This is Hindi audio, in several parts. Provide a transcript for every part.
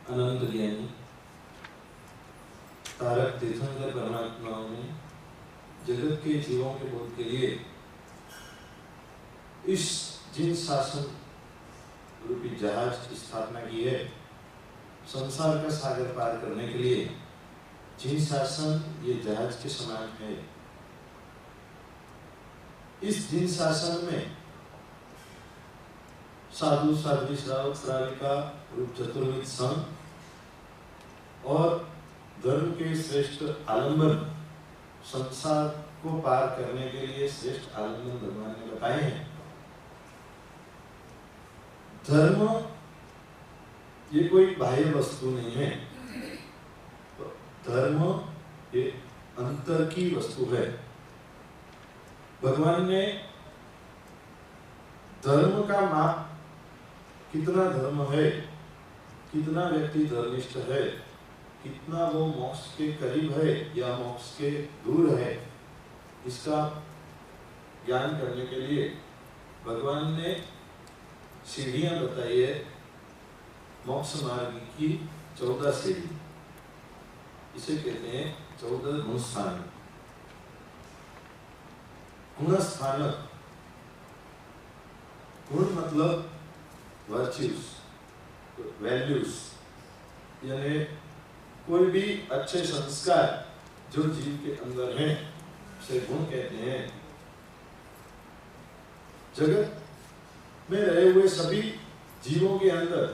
अनंत ज्ञानी तारक तीर्थंकर परमात्माओं ने जगत के जीवों के बोध के लिए इस जिन शासन रूपी जहाज की स्थापना की है। संसार का सागर पार करने के लिए जिन शासन ये जहाज के समान है, इस जिन शासन में साधु साध्वी श्रावक श्राविका रूप चतुर्विध संघ और धर्म के श्रेष्ठ आलंबन, संसार को पार करने के लिए श्रेष्ठ आलंबन भगवान ने बताए हैं। धर्म ये कोई बाह्य वस्तु नहीं है, धर्म ये अंतर की वस्तु है। भगवान ने धर्म का माप, कितना धर्म है, कितना व्यक्ति धर्मिष्ठ है, कितना वो मोक्ष के करीब है या मोक्ष के दूर है, इसका ज्ञान करने के लिए भगवान ने सीढ़ियां बताई है। मोक्ष मार्ग की 14 सीढ़ी, इसे कहते हैं 14 गुण स्थान। गुण स्थानक, गुण मतलब वर्च्यूज, वैल्यूज, यानी कोई भी अच्छे संस्कार जो जीव के अंदर हैं उसे गुण कहते हैं। जगत में रहे हुए सभी जीवों के अंदर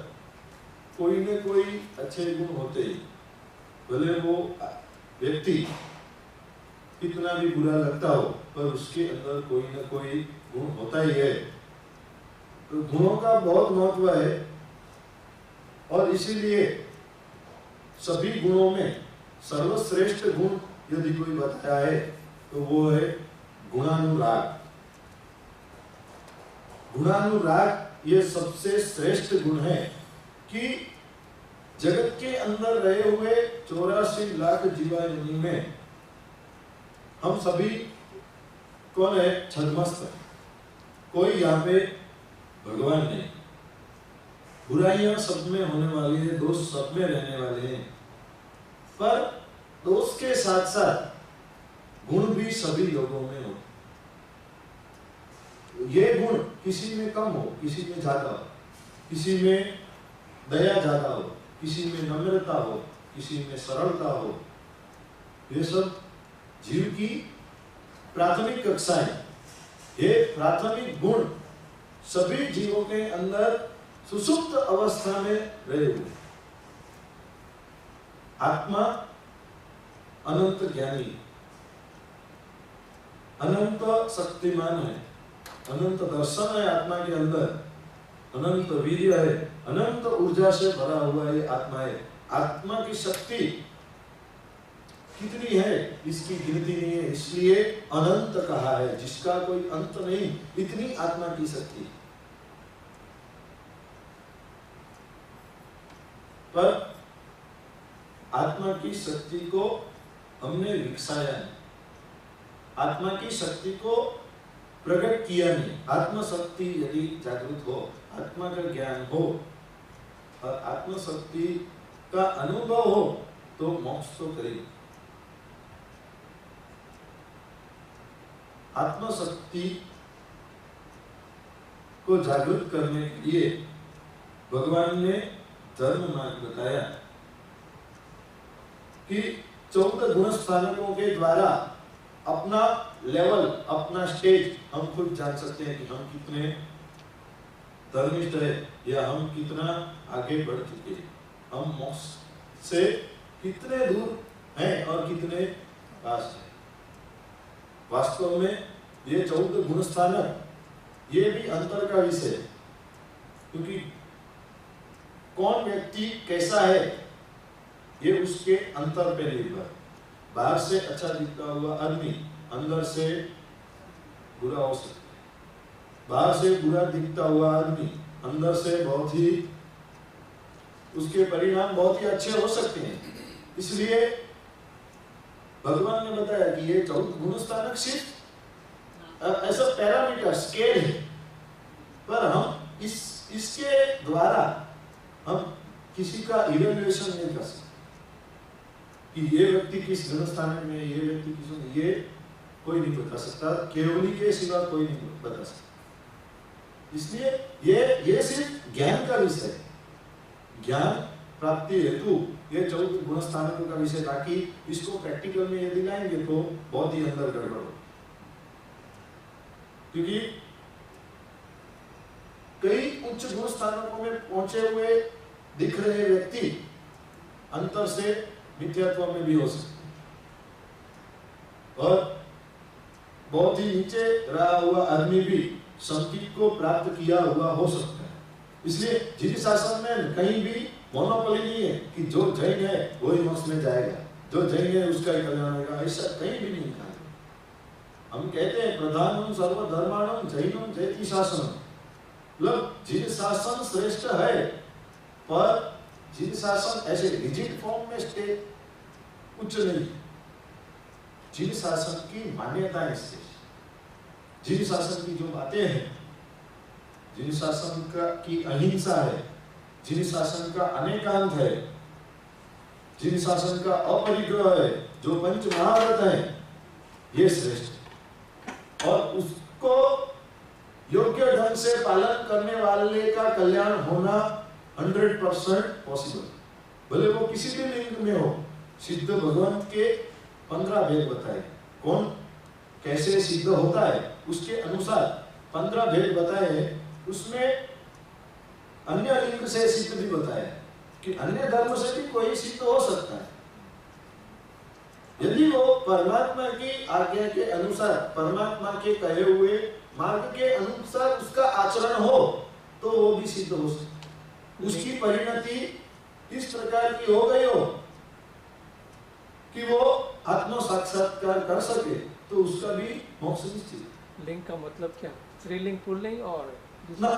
कोई न कोई अच्छे गुण होते ही, भले वो व्यक्ति कितना भी बुरा लगता हो पर उसके अंदर कोई न कोई गुण होता ही है। तो गुणों का बहुत महत्व है और इसीलिए सभी गुणों में सर्वश्रेष्ठ गुण यदि कोई बताया है तो वो है गुणानुराग। गुणानुराग ये सबसे श्रेष्ठ गुण है कि जगत के अंदर रहे हुए 84 लाख जीवाणु में हम सभी कौन है? छद्मस्त है। कोई यहाँ पे भगवान नहीं। बुराइयां सब में होने वाली है, दोष सब में रहने वाले हैं, पर दोष के साथ साथ गुण भी सभी लोगों में हो। ये गुण किसी में कम हो, किसी में ज्यादा हो, किसी में दया ज्यादा हो, किसी में नम्रता हो, किसी में सरलता हो। ये सब जीव की प्राथमिक कक्षाएं। ये प्राथमिक गुण सभी जीवों के अंदर सुसुप्त अवस्था में रहे हुए। आत्मा अनंत ज्ञानी, अनंत शक्तिमान है, अनंत दर्शन है आत्मा के अंदर, अनंत वीर्य है, अनंत ऊर्जा से भरा हुआ ये आत्मा है। आत्मा की शक्ति कितनी है इसकी गिनती नहीं है, इसलिए अनंत कहा है, जिसका कोई अंत नहीं। इतनी आत्मा की शक्ति, पर आत्मा की शक्ति को हमने विकसाया है, आत्मा की शक्ति को प्रकट किया नहीं। आत्मा शक्ति यदि जागृत हो, आत्मा का ज्ञान हो और आत्मा शक्ति का अनुभव हो तो मोक्ष तो करेगी। आत्मा शक्ति को जागृत करने के लिए भगवान ने धर्म मार्ग बताया कि 14 गुण स्थानकों के द्वारा अपना लेवल, अपना स्टेज हम खुद जान सकते हैं कि हम कितने धर्मिष्ठ है या हम कितना आगे बढ़ चुके हैं, हम मोक्ष से कितने दूर हैं और कितने पास हैं। वास्तव में ये 14 गुण स्थानक ये भी अंतर का विषय है, क्योंकि कौन व्यक्ति कैसा है ये उसके अंतर पे निर्भर। बाहर से अच्छा दिखता हुआ आदमी अंदर से बुरा हो सकता है, बाहर से बुरा दिखता हुआ आदमी अंदर से बहुत ही, उसके परिणाम बहुत ही अच्छे हो सकते हैं। इसलिए भगवान ने बताया कि ये 14 गुण स्थानक सिर्फ ऐसा पैरामीटर स्केल है, पर हम इसके द्वारा हम किसी का इवेल्युएशन नहीं कर सकते कि ये व्यक्ति किस गुण स्थान में है, ये व्यक्ति किस, ये कोई नहीं बता सकता, केवली के सिवा कोई नहीं बता सकता। इसलिए ये सिर्फ ज्ञान का विषय है, ज्ञान प्राप्ति हेतु ये 14 गुण स्थानों का विषय, ताकि इसको प्रैक्टिकल में यदि लाएंगे तो बहुत ही अंदर गड़बड़ हो। क्योंकि कई उच्च गुण स्थानों में पहुंचे हुए दिख रहे व्यक्ति अंतर से मिथ्यात्व में भी हो सकते हैं, और बहुत ही नीचे रहा हुआ आदमी भी संकीर्त को प्राप्त किया हुआ हो सकता है। इसलिए जिन शासन में कहीं भी मोनोपोली नहीं है कि जो जैन है वही मोक्ष में जाएगा, जो जैन है उसका ही कल्याण होगा, ऐसा कहीं भी नहीं कहा। हम कहते हैं प्रधानम सर्वधर्माणम जैनम जयति शासनम, मतलब जिन शासन श्रेष्ठ है, पर जिन शासन ऐसे रिजिड फॉर्म में स्टे उच्च नहीं, जिन शासन की मान्यताएं श्रेष्ठ, जिन शासन की जो बातें हैं, जिन शासन की अहिंसा है, जिन शासन का अनेकांत है, जिन शासन का अपरिग्रह है, जो पंच महाव्रत है, ये श्रेष्ठ, और उसको योग्य ढंग से पालन करने वाले का कल्याण होना 100% पॉसिबल, भले वो किसी भी लिंग में हो। सिद्ध भगवान के 15 भेद बताए, कौन कैसे सिद्ध होता है उसके अनुसार 15 भेद बताए हैं। उसमें अन्य लिंग से सिद्ध भी बताया कि अन्य धर्म से भी कोई सिद्ध हो सकता है, यदि वो परमात्मा की आज्ञा के अनुसार, परमात्मा के कहे हुए मार्ग के अनुसार उसका आचरण हो, तो वो भी सिद्ध हो सकता। उसकी परिणति इस प्रकार की हो गई हो कि वो आत्म साक्षात्कार कर सके, तो उसका भी मोक्ष निश्चित। लिंग का मतलब क्या? स्त्रीलिंग, पुल्लिंग और ना,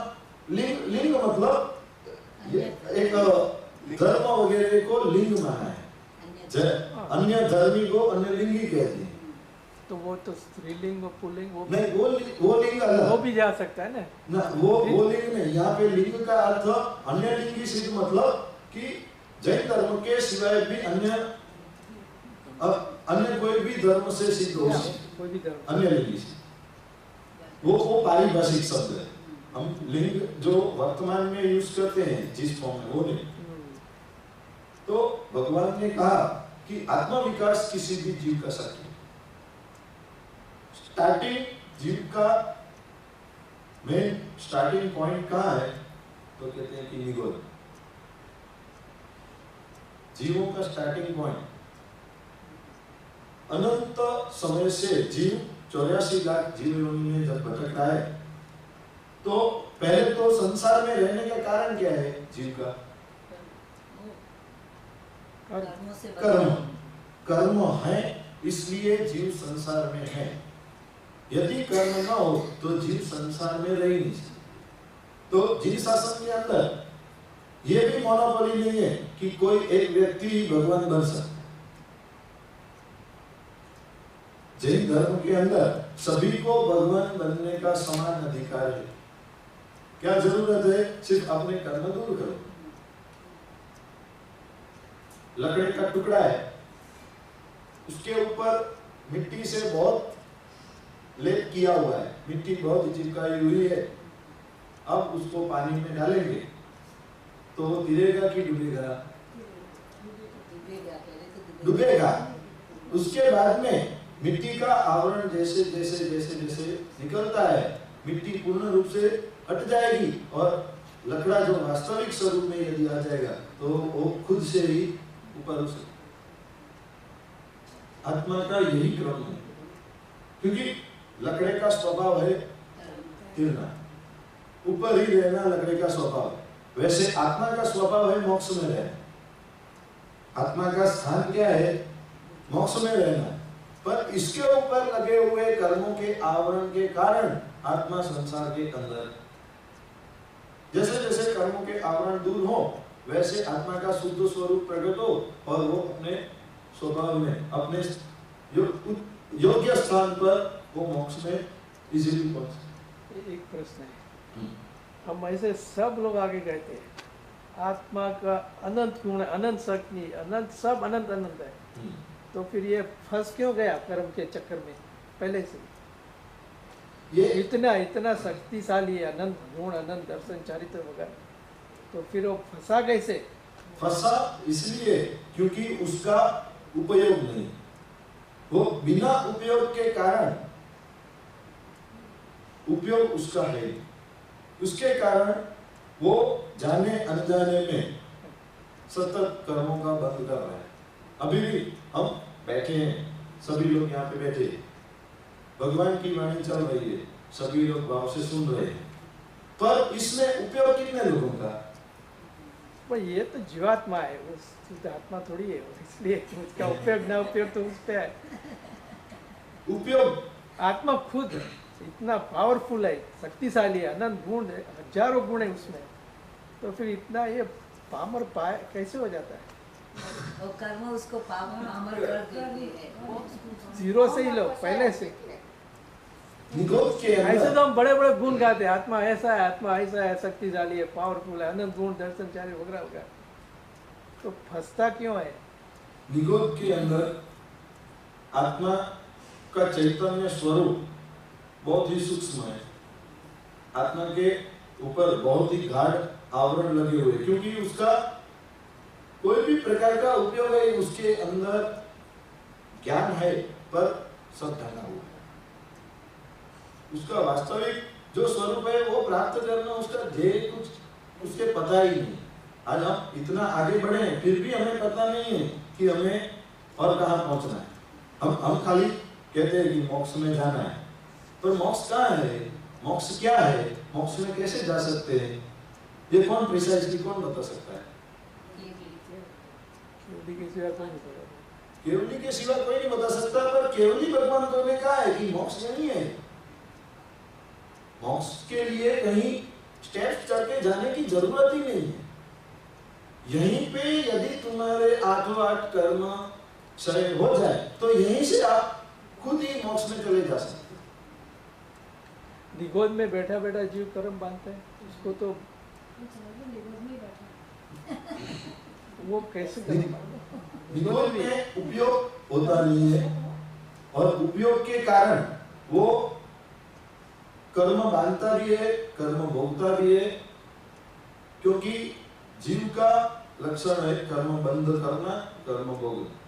लिंग मतलब एक धर्म वगैरह को लिंग माना है, अन्य धर्मी को अन्य लिंगी कहते हैं। तो वो तो स्त्रीलिंग और पुल्लिंग वो नहीं, वो लिंग अलग, वो भी जा सकता है ना वो लिंग नहीं। यहाँ पे लिंग का अर्थ अन्य लिंगी सिद्ध, मतलब कि जैन धर्म के सिवाय भी अन्य कोई भी धर्म से सिद्ध हो सकते, अन्य लिंगी सिद्ध, वो पारिभाषिक शब्द है। हम लिंग जो वर्तमान में यूज करते हैं जिस फॉर्म में, वो नहीं। तो भगवान ने कहा कि आत्म विकास किसी भी जीव का शक्ति, स्टार्टिंग जीव का मेन स्टार्टिंग पॉइंट कहाँ है, तो कहते हैं कि निगोल, जीवों का स्टार्टिंग पॉइंट। अनंत समय से जीव 84 लाख जीव योनि में जब भटक रहा है, तो पहले तो संसार में रहने का कारण क्या है जीव का? कर्म है, इसलिए जीव संसार में है। यदि कर्म ना हो तो जीव संसार में रह नहीं सकते। तो जीव शासन के अंदर ये भी मोनोपोली नहीं है कि कोई एक व्यक्ति ही भगवान बन सकता। जैन धर्म के अंदर सभी को भगवान बनने का समान अधिकार है। क्या जरूरत है? सिर्फ अपने कर्म दूर करो। लकड़ी का टुकड़ा है, उसके ऊपर मिट्टी से बहुत लेप किया हुआ है, मिट्टी बहुत चिपकाई हुई है। अब उसको पानी में डालेंगे तो वो गिरेगा कि डूबेगा? डूबेगा। उसके बाद में मिट्टी का आवरण जैसे जैसे जैसे जैसे निकलता है, मिट्टी पूर्ण रूप से हट जाएगी और लकड़ा जो वास्तविक स्वरूप में यदि आ जाएगा तो वो खुद से ही ऊपर उठ सकता। आत्मा का यही क्रम है, क्योंकि लकड़े का स्वभाव है गिरना, ऊपर ही रहना लकड़े का स्वभाव है। वैसे आत्मा का स्वभाव है मोक्ष में रहना। आत्मा का स्थान क्या है? मोक्ष में रहना। पर इसके ऊपर लगे हुए कर्मों के आवरण के कारण आत्मा संसार के अंदर, जैसे जैसे कर्मों के आवरण दूर हो वैसे आत्मा का शुद्ध स्वरूप प्रकट हो और वो अपने स्वभाव में, अपने योग्य स्थान पर वो मोक्ष में इजीली पहुंचे। एक प्रश्न है, हम ऐसे सब लोग आगे गए थे, आत्मा का अनंत गुण है, अनंत शक्ति, अनंत सब अनंत अनंत है, तो फिर ये फंस क्यों गया कर्म के चक्कर में पहले से? ये इतना इतना शक्तिशाली है, अनंत गुण, अनंत दर्शन, चारित्र वगैरह, तो फिर वो फंसा कैसे? फंसा इसलिए क्योंकि उसका उपयोग नहीं, वो बिना उपयोग के कारण, उपयोग उसका है, उसके कारण वो जाने अनजाने में सतत कर्मों का बंद कर रहा है। अभी भी हम बैठे हैं, सभी लोग यहाँ पे बैठे, भगवान की वाणी चल रही है, सभी लोग भाव से सुन रहे हैं, पर इसमें उपयोग कितने लोगों का? भाई ये तो जीवात्मा है, वो शुद्ध आत्मा थोड़ी है, इसलिए उसका उपयोग ना उपयोग तो उस पे है। उपयोग आत्मा खुद इतना पावरफुल है, शक्तिशाली है, अनंत गुण है, हजारों गुण है उसमें, तो फिर इतना ये पामर पाए कैसे हो जाता है? और कर्म उसको पामर कर देते हैं। जीरो से ही लो, पहले से। निगोद के ऐसे अंदर तो हम बड़े बड़े गुण गाते हैं, आत्मा ऐसा है, आत्मा ऐसा है, शक्तिशाली है, पावरफुल है, अनंत गुण, दर्शन, चार्य वगैरह वगैरह, तो फंसता क्यों है? निगोद के अंदर आत्मा का चैतन्य स्वरूप बहुत ही सूक्ष्म है, आत्मा के ऊपर बहुत ही गाढ़ आवरण लगे हुए, क्योंकि उसका कोई भी प्रकार का उपयोग है, उसके अंदर ज्ञान है पर सब ढका हुआ है। उसका वास्तविक जो स्वरूप है वो प्राप्त करना उसका ध्येय कुछ उसके पता ही नहीं। आज हम इतना आगे बढ़े हैं, फिर भी हमें पता नहीं है कि हमें और कहाँ पहुंचना है। हम खाली कहते हैं कि मोक्ष में जाना है, पर मोक्ष कहाँ है, मोक्ष क्या है, मोक्ष में कैसे जा सकते हैं, ये कौन प्रिसाइजली कौन बता सकता है? केवली के सिवा कोई नहीं बता सकता, पर केवली भगवान को ने कहा है कि मोक्ष नहीं है। मोक्ष के लिए कहीं स्टेप्स चढ़ के जाने की जरूरत ही नहीं है। यहीं पे यदि तुम्हारे आठों आठ कर्म क्षय हो जाए तो यहीं से आप खुद ही मोक्ष में चले जा सकते हैं। निगोद में बैठा बैठा जीव कर्म बांधता है, उसको तो वो कैसे कर्म? निगोद में उपयोग होता नहीं है, और उपयोग के कारण वो कर्म बांधता भी है, कर्म भोगता भी है, क्योंकि जीव का लक्षण है कर्म बंद करना, कर्म भोगना।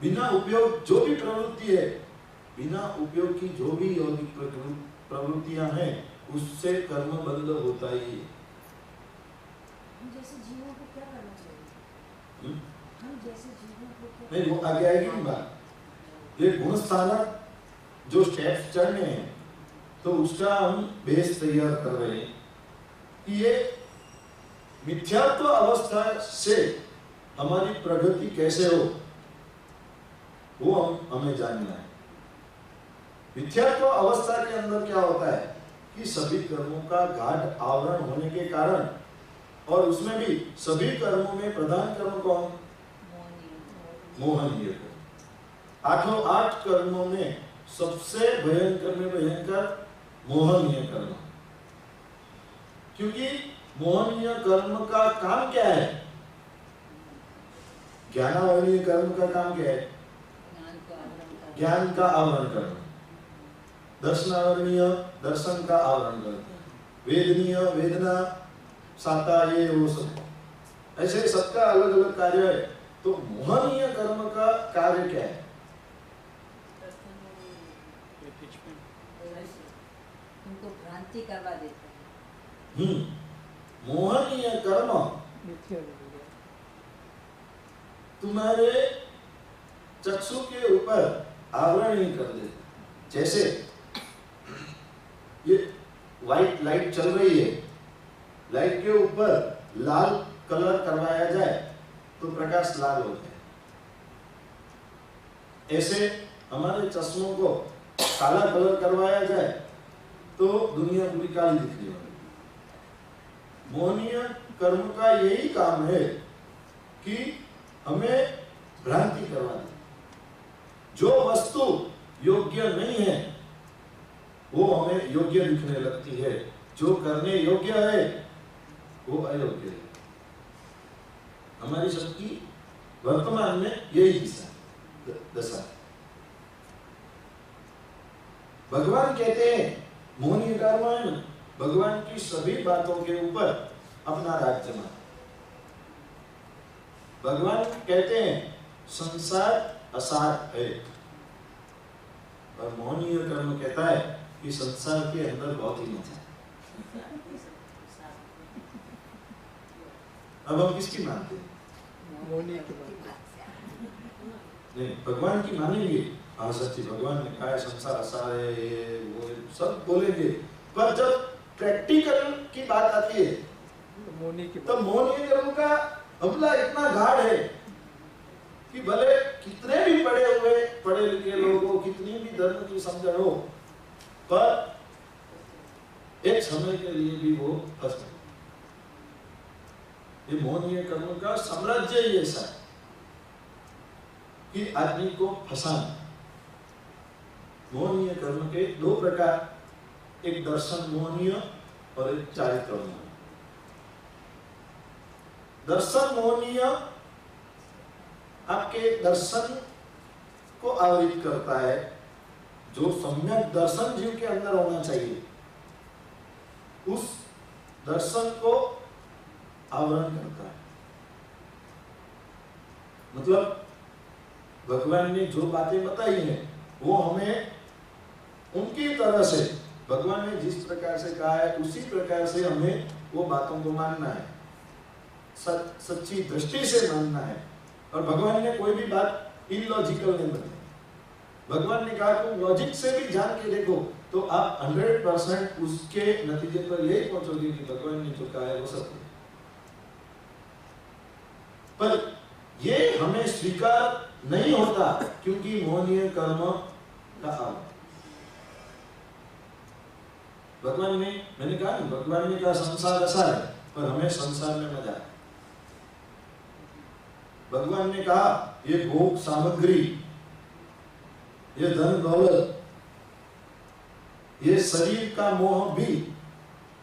बिना उपयोग जो भी प्रवृत्ति है, बिना उपयोग की जो भी यौगिक प्रवृत्तियां हैं, उससे कर्म बंद होता ही है। जैसे जीवों को क्या करना चाहिए? हम जैसे जीवों को क्या नहीं, वो आगे आएगी बात। ये गुण स्थानक जो स्टेप्स चढ़ने हैं, तो उसका हम बेस तैयार कर रहे हैं कि ये मिथ्यात्व अवस्था से हमारी प्रगति कैसे हो, वो हमें जानना है। मिथ्यात्व अवस्था के अंदर क्या होता है कि सभी कर्मों का गाढ़ आवरण होने के कारण, और उसमें भी सभी कर्मों में प्रधान कर्म कौन? मोहनीय कर्म। आठों आठ कर्मों में सबसे भयंकर में भयंकर मोहनीय कर्म, क्योंकि मोहनीय कर्म का काम क्या है? ज्ञानावरणीय कर्म का काम क्या है? ज्ञान का आवरण करना। दर्शनावरणीय दर्शन का आवरण करना, वेदनीय वेदना, साता, ये वो सब, ऐसे सबका अलग अलग कार्य है। तो मोहनीय कर्म का कार्य क्या है? उनको भ्रांति करवा देते हैं। मोहनीय कर्म मिथ्या नहीं है। तुम्हारे चक्षु के ऊपर आवरण ही कर देते। जैसे ये व्हाइट लाइट चल रही है, लाइट के ऊपर लाल कलर करवाया जाए तो प्रकाश लाल हो जाए। ऐसे हमारे चश्मों को काला कलर करवाया जाए तो दुनिया पूरी काली दिखने वाली। मोहनीय कर्म का यही काम है कि हमें भ्रांति करवा दे। जो वस्तु योग्य नहीं है वो हमें योग्य दिखने लगती है, जो करने योग्य है वो अयोग्य है। हमारी सबकी वर्तमान में यही दशा है। भगवान कहते हैं मोहनीय कर्म है ना, भगवान की सभी बातों के ऊपर अपना राज्य मान। भगवान कहते हैं संसार असार है, और मोहनीय कर्म कहता है कि संसार के अंदर बहुत ही मजा है। अब हम किसकी मानते हैं? मोहनीय की बात। नहीं, भगवान की मानेंगे। हाँ सच्ची, भगवान ने कहा है संसार असार है, ये वो सब बोलेंगे, पर जब प्रैक्टिकल की बात आती है मोहनीय की तो मोहनीय कर्म का हमला इतना गाढ़ है कि भले कितने भी पढ़े लिखे लोग हो, कितनी भी धर्म की समझ हो, पर एक समय के लिए भी वो फंस गए। ये मोहनीय कर्म का साम्राज्य ही ऐसा है कि आदमी को फंसाना। मोहनीय कर्म के दो प्रकार, एक दर्शन मोहनीय और एक चारित्र मोहनीय। दर्शन मोहनीय आपके दर्शन को आवरित करता है, जो सम्यक दर्शन जीव के अंदर होना चाहिए, उस दर्शन को आवरण करता है। मतलब भगवान ने जो बातें बताई हैं वो हमें उनकी तरह से, भगवान ने जिस प्रकार से कहा है उसी प्रकार से हमें वो बातों को मानना है, सच्ची दृष्टि से मानना है। और भगवान ने कोई भी बात इलॉजिकल नहीं बताई। भगवान ने कहा तुम लॉजिक से भी जान के देखो तो आप 100% उसके नतीजे पर यही पहुंचोगे कि भगवान ने जो कहा है वो सत्य है। पर ये हमें स्वीकार नहीं होता क्योंकि मोहनीय कर्म का अभाव। भगवान ने, मैंने कहा ना, भगवान ने कहा संसार ऐसा है, पर हमें संसार में मजा है। भगवान ने कहा ये भोग सामग्री, ये धन दौलत, ये शरीर का मोह भी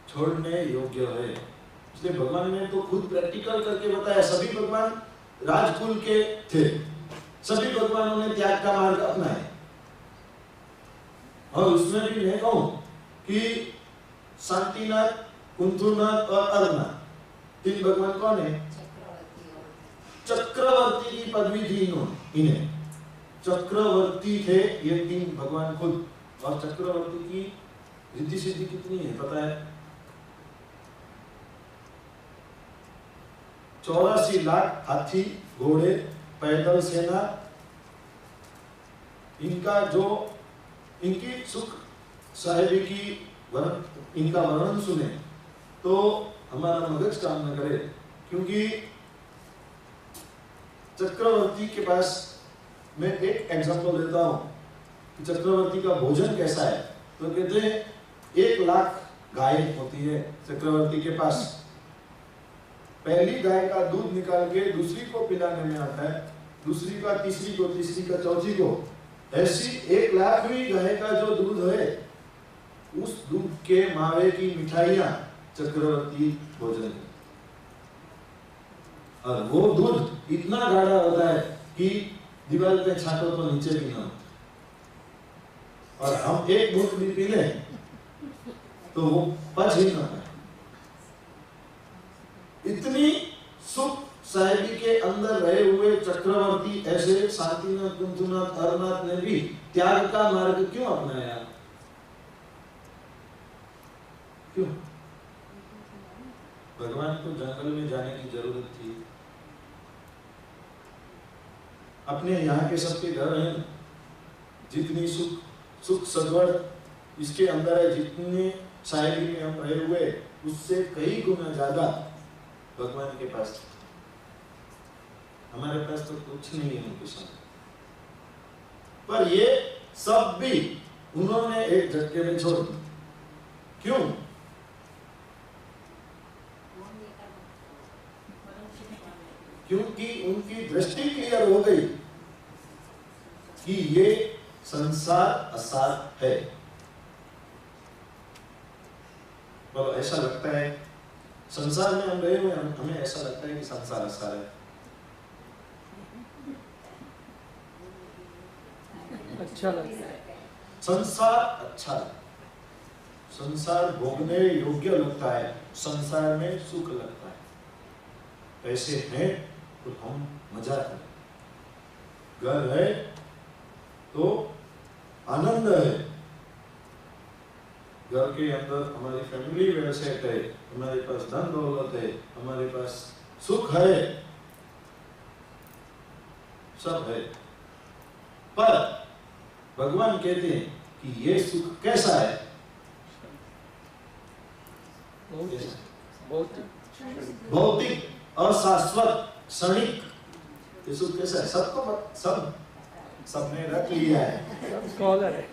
छोड़ने योग्य है। इसलिए भगवान ने तो खुद प्रैक्टिकल करके बताया। सभी भगवान राजकुल के थे, सभी भगवानों ने त्याग का मार्ग अपनाया। और उसमें भी मैं कहूं कि शांतिनाथ, कुंथुनाथ और अरनाथ, तीन भगवान कौन है? चक्रवर्ती की पदवी दी इन्हें, चक्रवर्ती थे ये तीन भगवान खुद। और चक्रवर्ती की रिद्धि सिद्धि कितनी है पता है? 84 लाख हाथी घोड़े पैदल सेना। इनका जो, इनकी सुख साहेबी की इनका वर्णन सुने तो हमारा मगज काम न करे। क्योंकि चक्रवर्ती के पास, मैं एक एग्जांपल देता हूं कि चक्रवर्ती का भोजन कैसा है। तो कहते हैं 1 लाख गाय होती है चक्रवर्ती के पास। पहली गाय का दूध निकाल के दूसरी को पिलाने में आता है, दूसरी का तीसरी को, तीसरी का चौथी को। ऐसी 1 लाखवीं गाय का जो दूध है, उस दूध के मावे की मिठाइयां चक्रवर्ती भोजन है। और वो दूध इतना गाढ़ा होता है कि दीवार पे छाटो तो नीचे भी ना। और हम एक घूंट भी पी लें तो वो पच ही ना पाए। इतनी सुख साहेबी के अंदर रहे हुए चक्रवर्ती ऐसे शांतिनाथ, कुंथुनाथ, अरनाथ ने भी त्याग का मार्ग क्यों अपनाया? क्यों? भगवान को जंगल में जाने की जरूरत थी। अपने यहाँ के सबके घर हैं, जितनी सुख सगवड़ इसके अंदर है, जितने साहेबी में हम रहे हुए, उससे कई गुना ज्यादा भगवान के पास। हमारे पास तो कुछ नहीं है उनके साथ। पर ये सब भी उन्होंने एक झटके में छोड़ दिया। क्यों? क्योंकि उनकी दृष्टि क्लियर हो गई कि ये संसार असार है। मतलब ऐसा लगता है संसार में हम रहे हुए हमें ऐसा लगता है कि संसार असार है। अच्छा लगता है, संसार अच्छा है, संसार भोगने योग्य लगता है, संसार में सुख लगता है। पैसे हैं तो हम मजा करें, घर है तो आनंद है, घर के अंदर हमारी फैमिली वेल सेट है, हमारे पास धन दौलत है, हमारे पास सुख है, सब है। पर भगवान कहते हैं कि ये सुख कैसा है? भौतिक, अशाश्वत, क्षणिक। ये सुख कैसा है? सबको सबने रख लिया है, सब स्कॉलर है।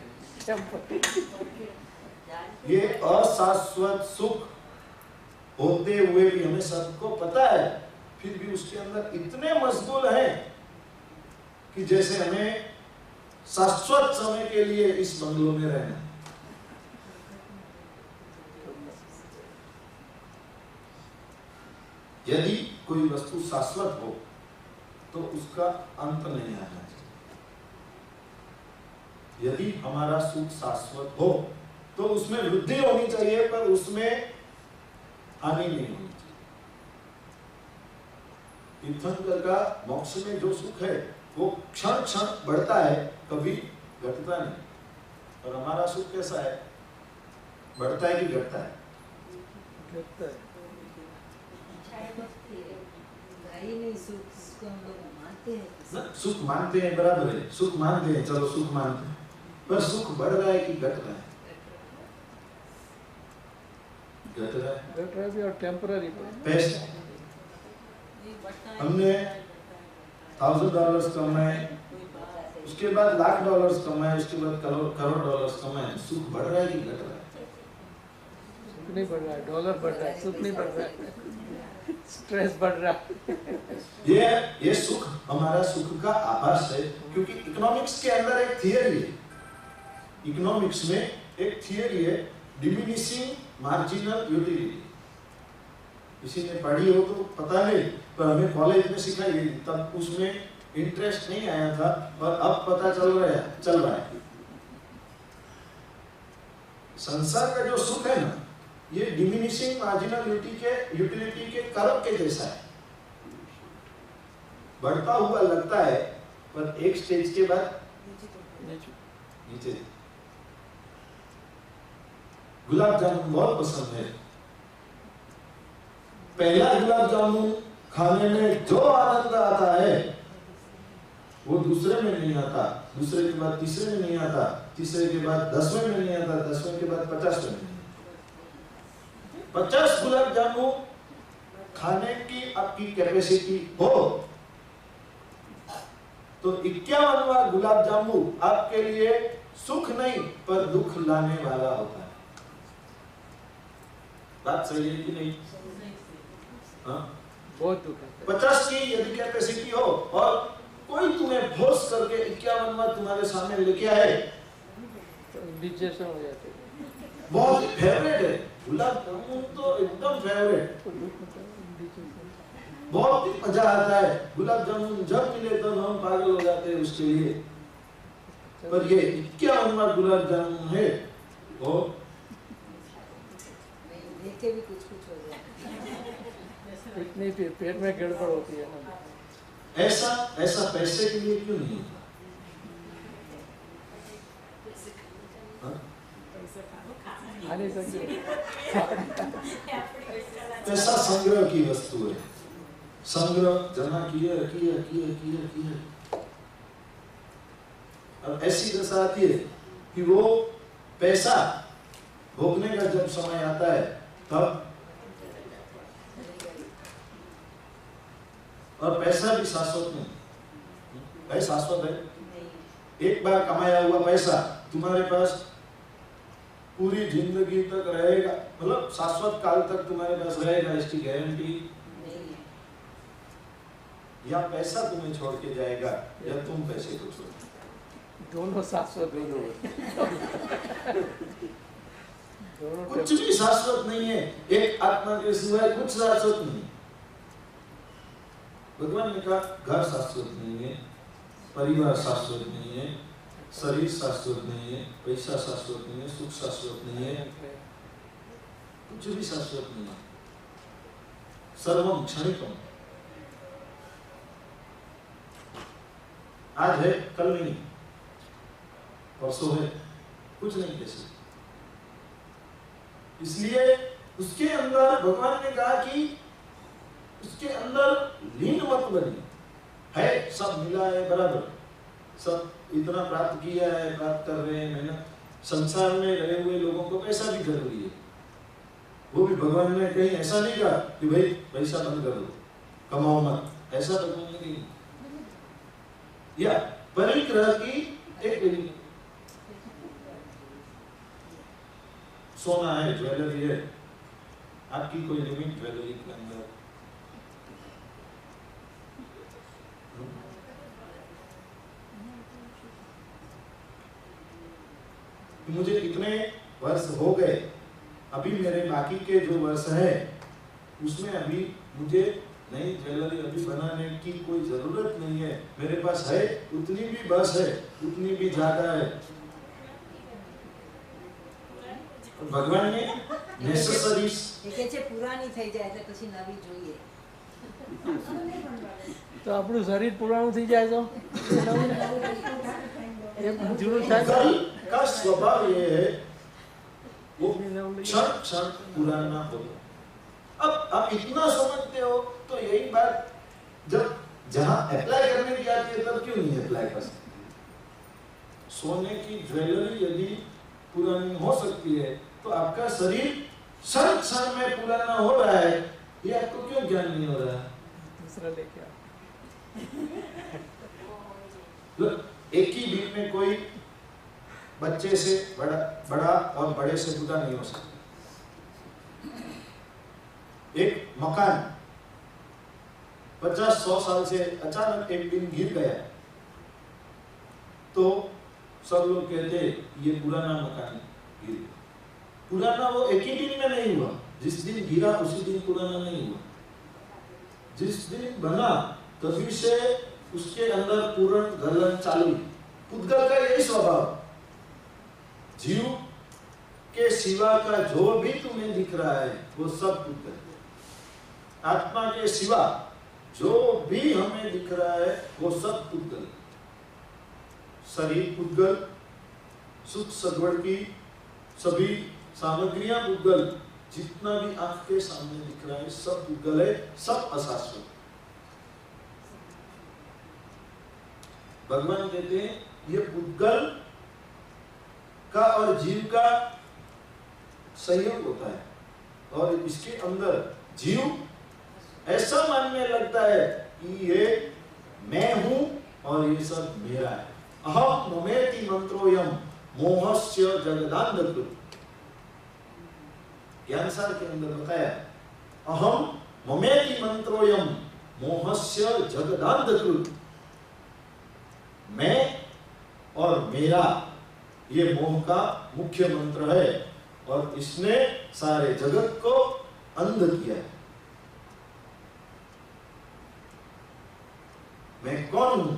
ये अशाश्वत सुख होते हुए भी हमें सबको पता है, फिर भी उसके अंदर इतने मशगूल हैं कि जैसे हमें शाश्वत समय के लिए इस बंगलों में रहना। यदि कोई वस्तु शाश्वत हो तो उसका अंत नहीं आना चाहिए। यदि हमारा सुख शाश्वत हो तो उसमें वृद्धि होनी चाहिए, पर उसमें हानि नहीं होनी चाहिए। तीर्थंकर का मोक्ष में जो सुख है वो क्षण क्षण बढ़ता है, कभी घटता नहीं। और हमारा सुख कैसा है? बढ़ता है कि घटता है? घटता है। नहीं, सुख हम लोग मानते हैं। सुख मानते हैं, बराबर है, सुख मानते हैं, चलो सुख मानते हैं, पर सुख बढ़ रहा है कि घट रहा है? घट रहा है भी और टेम्पररी। पैसे हमने $1000 कमाए, उसके बाद $1,00,000 कमाए, उसके बाद करोड़ डॉलर्स कमाए, सुख बढ़ रहा है कि घट रहा है? सुख नहीं बढ़ रहा है, डॉलर बढ़ रहा है, सुख नहीं बढ़ रहा है, स्ट्रेस बढ़ रहा है। ये सुख हमारा सुख का आभास है, क्योंकि इकोनॉमिक्स के अंदर एक थियरी है। इकोनॉमिक्स में एक थियरी है, डिमिनिशिंग मार्जिनल यूटिलिटी। किसी ने पढ़ी हो तो पता नहीं, पर हमें कॉलेज में सिखाई गई, तब उसमें इंटरेस्ट नहीं आया था, और अब पता चल रहा है। संसार का जो सुख है ना, ये डिमिनिशिंग मार्जिनल यूटिलिटी के कर्व के जैसा है। बढ़ता हुआ लगता है, पर एक स्टेज के बाद नीचे। गुलाब जामुन बहुत पसंद है। पहला गुलाब जामुन खाने में जो आनंद आता है वो दूसरे में नहीं आता, दूसरे के बाद तीसरे में नहीं आता, तीसरे के बाद 10वें में नहीं आता, 10वें के बाद 50वें में। 50 गुलाब जामुन खाने की आपकी कैपेसिटी हो तो 51वां गुलाब जामुन आपके लिए सुख नहीं पर दुख लाने वाला होता है। बात सही है कि नहीं? हाँ? बहुत दुख है। 50 की यदि कैपेसिटी हो और कोई तुम्हें फोर्स करके 51वां तुम्हारे सामने लेके आए तो डिजेशन हो जाते हैं। बहुत फेवरेट है गुलाब जामुन, तो एकदम फेवरेट, बहुत ही मजा आता है गुलाब जामुन। जब मिले तो हम पागल हो जाते हैं उसके लिए। पर ये 51वां गुलाब जामुन है वो देख के भी कुछ हो जाता है। इतनी पेट में गड़बड़ होती है ना। ऐसा पैसे के लिए क्यों नहीं? खाने सकते पैसा संग्रह की वस्तु है, संग्रह जमा किए। और ऐसी दशा आती है कि वो पैसा भोगने का जब समय आता है तब, और पैसा भी शाश्वत नहीं है, शाश्वत है। एक बार कमाया हुआ पैसा तुम्हारे पास पूरी जिंदगी तक रहेगा, मतलब शाश्वत काल तक तुम्हारे पास रहेगा, इसकी गारंटी नहीं है। या पैसा तुम्हें छोड़ के जाएगा या तुम पैसे को छोड़। दोनों शाश्वत नहीं। दोनों कुछ भी शाश्वत नहीं है, एक आत्मा के सिवाय कुछ शाश्वत नहीं। भगवान ने कहा घर शाश्वत नहीं है, परिवार शाश्वत नहीं है, शरीर शाश्वत नहीं है, पैसा शाश्वत नहीं है, सुख शाश्वत नहीं है, कुछ भी शाश्वत नहीं है। सर्वम क्षणिकम, आज है कल नहीं, परसों है, कुछ नहीं कैसे। इसलिए उसके अंदर भगवान ने कहा कि उसके अंदर लीन मत बनिए। है सब मिला है बराबर, सब इतना प्राप्त किया है, प्राप्त कर रहे हैं, मेहनत, संसार में रहे हुए लोगों को पैसा भी जरूरी है। वो भी भगवान ने कहीं ऐसा नहीं कहा कि भाई पैसा बंद कर दो, कमाओ मत, ऐसा भगवान ने नहीं। या परिग्रह की एक लिमिट, सोना है, ज्वेलरी है, आपकी कोई लिमिट ज्वेलरी के अंदर? मुझे कितने वर्ष हो गए, अभी मेरे बाकी के जो वर्ष है उसमें अभी मुझे नई ज्वेलरी अभी बनाने की कोई जरूरत नहीं है। मेरे पास है उतनी भी बस है, उतनी भी ज्यादा है। भगवान ने नेसेसरीज કે છે પુરાની થઈ જાય એટલે પછી નવી જોઈએ. તો આપણું શરીર પુરાણું થઈ જાય તો એ જૂનું થાય भूगल का स्वभाव ये है, वो क्षण क्षण पुराना हो गया। अब आप इतना समझते हो तो यही बात जब जहां अप्लाई करने की आती है तब क्यों नहीं अप्लाई कर सकते? सोने की ज्वेलरी यदि पुरानी हो सकती है तो आपका शरीर क्षण क्षण में पुराना हो रहा है, ये आपको क्यों ज्ञान नहीं हो रहा है? दूसरा लेके आओ। एक ही दिन में कोई बच्चे से बड़ा और बड़े से बुरा नहीं हो सकता। एक मकान 50-100 साल से अचानक एक दिन गिर गया तो सब लोग कहते ये पुराना मकान गिर गया। पुराना वो एक ही दिन में नहीं हुआ, जिस दिन गिरा उसी दिन पुराना नहीं हुआ। जिस दिन बना तभी से उसके अंदर पूर्ण गलन चालू। पुद्गल का यही स्वभाव, जीव के सिवा का जो भी तुम्हें दिख रहा है वो सब पुद्गल। आत्मा के सिवा जो भी हमें दिख रहा है वो सब पुद्गल। शरीर पुद्गल, सुख सगवड़ की सभी सामग्रियां पुद्गल, जितना भी आंख के सामने दिख रहा है सब पुद्गल है, सब अशाश्वत। भगवान कहते हैं ये पुद्गल का और जीव का संयोग होता है और इसके अंदर जीव ऐसा मानने लगता है कि ये मैं हूं और ये सब मेरा है। अहम ममेति मंत्रोयम मोहस्य जगदान्धकृत, ज्ञानसार के अंदर बताया अहम ममेति मंत्रोयम मोहस्य जगदान्धकृत, मैं और मेरा ये मोह का मुख्य मंत्र है और इसने सारे जगत को अंध किया है। मैं कौन हूं?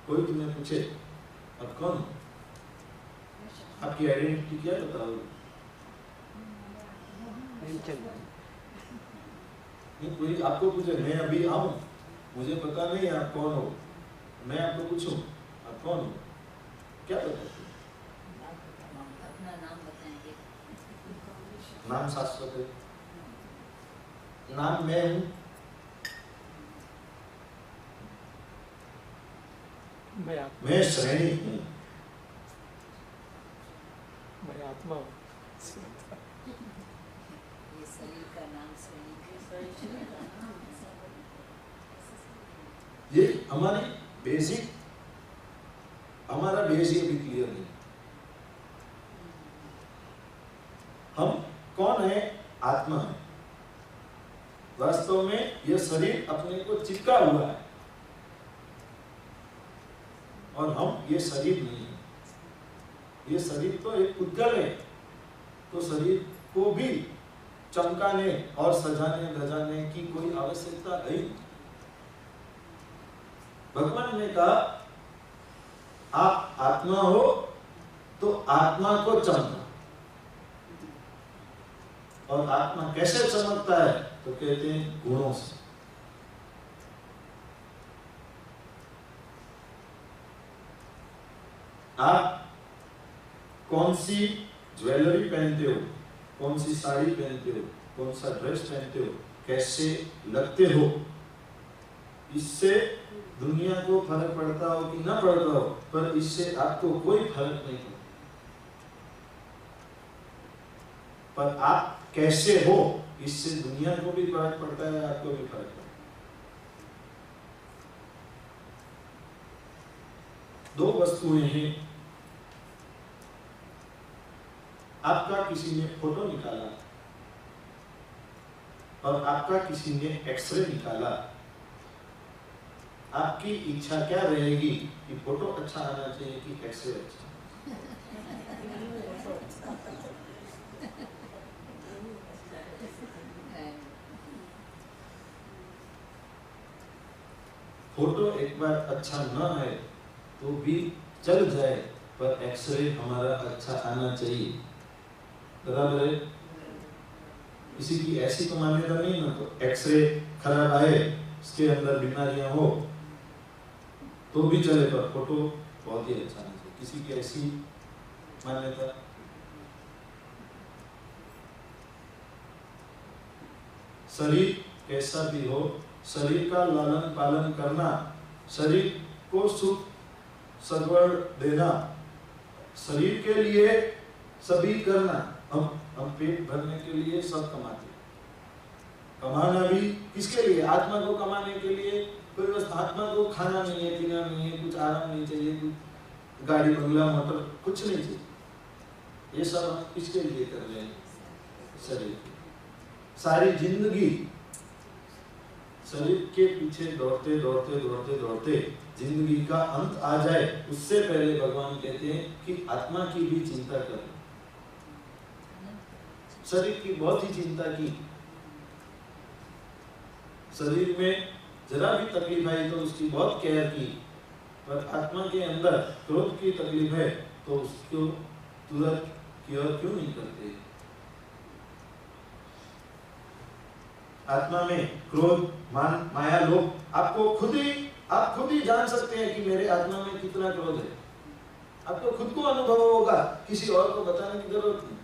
कोई तुम्हें पूछे आप कौन हो, आपकी आइडेंटिटी क्या बताओ? कोई आपको पूछे मैं अभी आऊं, मुझे पता नहीं आप कौन हो, मैं आपको पूछूं आप कौन हो, क्या बताते? अपना नाम बताएंगे. नाम शाश्वत है, नाम मैं हूं। मैं श्रेणी हूं, मैं आत्मा हूँ। ये शरीर का नाम श्रेणी. ये हमारी बेसिक, हमारा बेस ये भी क्लियर नहीं। हम कौन है? आत्मा है। वास्तव में यह शरीर अपने को चिपका हुआ है और हम ये शरीर नहीं है। ये शरीर तो एक पुद्गल है, तो शरीर को भी चमकाने और सजाने धजाने की कोई आवश्यकता नहीं। भगवान ने कहा आप आत्मा हो तो आत्मा को चमका। और आत्मा कैसे चमकता है? तो कहते हैं गुणों से। आप कौन सी ज्वेलरी पहनते हो, कौन सी साड़ी पहनते हो, कौन सा ड्रेस पहनते हो, कैसे लगते हो, इससे दुनिया को फर्क पड़ता हो कि ना पड़ता हो, पर इससे आपको कोई फर्क नहीं पड़ता। पर आप कैसे हो, इससे दुनिया को भी फर्क पड़ता है, आपको भी फर्क पड़ता है। दो वस्तुएं हैं। आपका किसी ने फोटो निकाला और आपका किसी ने एक्सरे निकाला, आपकी इच्छा क्या रहेगी कि फोटो अच्छा आना चाहिए कि एक्सरे अच्छा? फोटो एक बार अच्छा न आए तो भी चल जाए, पर एक्सरे हमारा अच्छा आना चाहिए। बराबर है? किसी की ऐसी तो मान्यता नहीं ना, तो एक्सरे खराब आए, इसके अंदर बीमारियां हो तो भी चले, पर फोटो बहुत ही अच्छा आना चाहिए। किसी की ऐसी मान्यता? शरीर कैसा भी हो, शरीर का लालन पालन करना, शरीर को सुख सगवड़ देना, शरीर के लिए सभी करना। हम पेट भरने के लिए सब कमाते हैं। कमाना भी किसके लिए? आत्मा को कमाने के लिए। कोई बस आत्मा को खाना नहीं है, पीना नहीं है, कुछ आराम नहीं चाहिए, कुछ गाड़ी बंगला मोटर कुछ नहीं चाहिए। ये सब हम किसके लिए कर रहे हैं? शरीर। सारी जिंदगी शरीर के पीछे दौड़ते दौड़ते दौड़ते दौड़ते जिंदगी का अंत आ जाए, उससे पहले भगवान कहते हैं कि आत्मा की भी चिंता करो। शरीर की बहुत ही चिंता की, शरीर में जरा भी तकलीफ आई तो उसकी बहुत केयर की, पर आत्मा के अंदर क्रोध की तकलीफ है तो उसको तुरंत केयर क्यों नहीं करते? आत्मा में क्रोध, मान, माया, लोभ, आप खुद ही जान सकते हैं कि मेरे आत्मा में कितना क्रोध है। आपको खुद को अनुभव होगा, किसी और को बताने की जरूरत नहीं।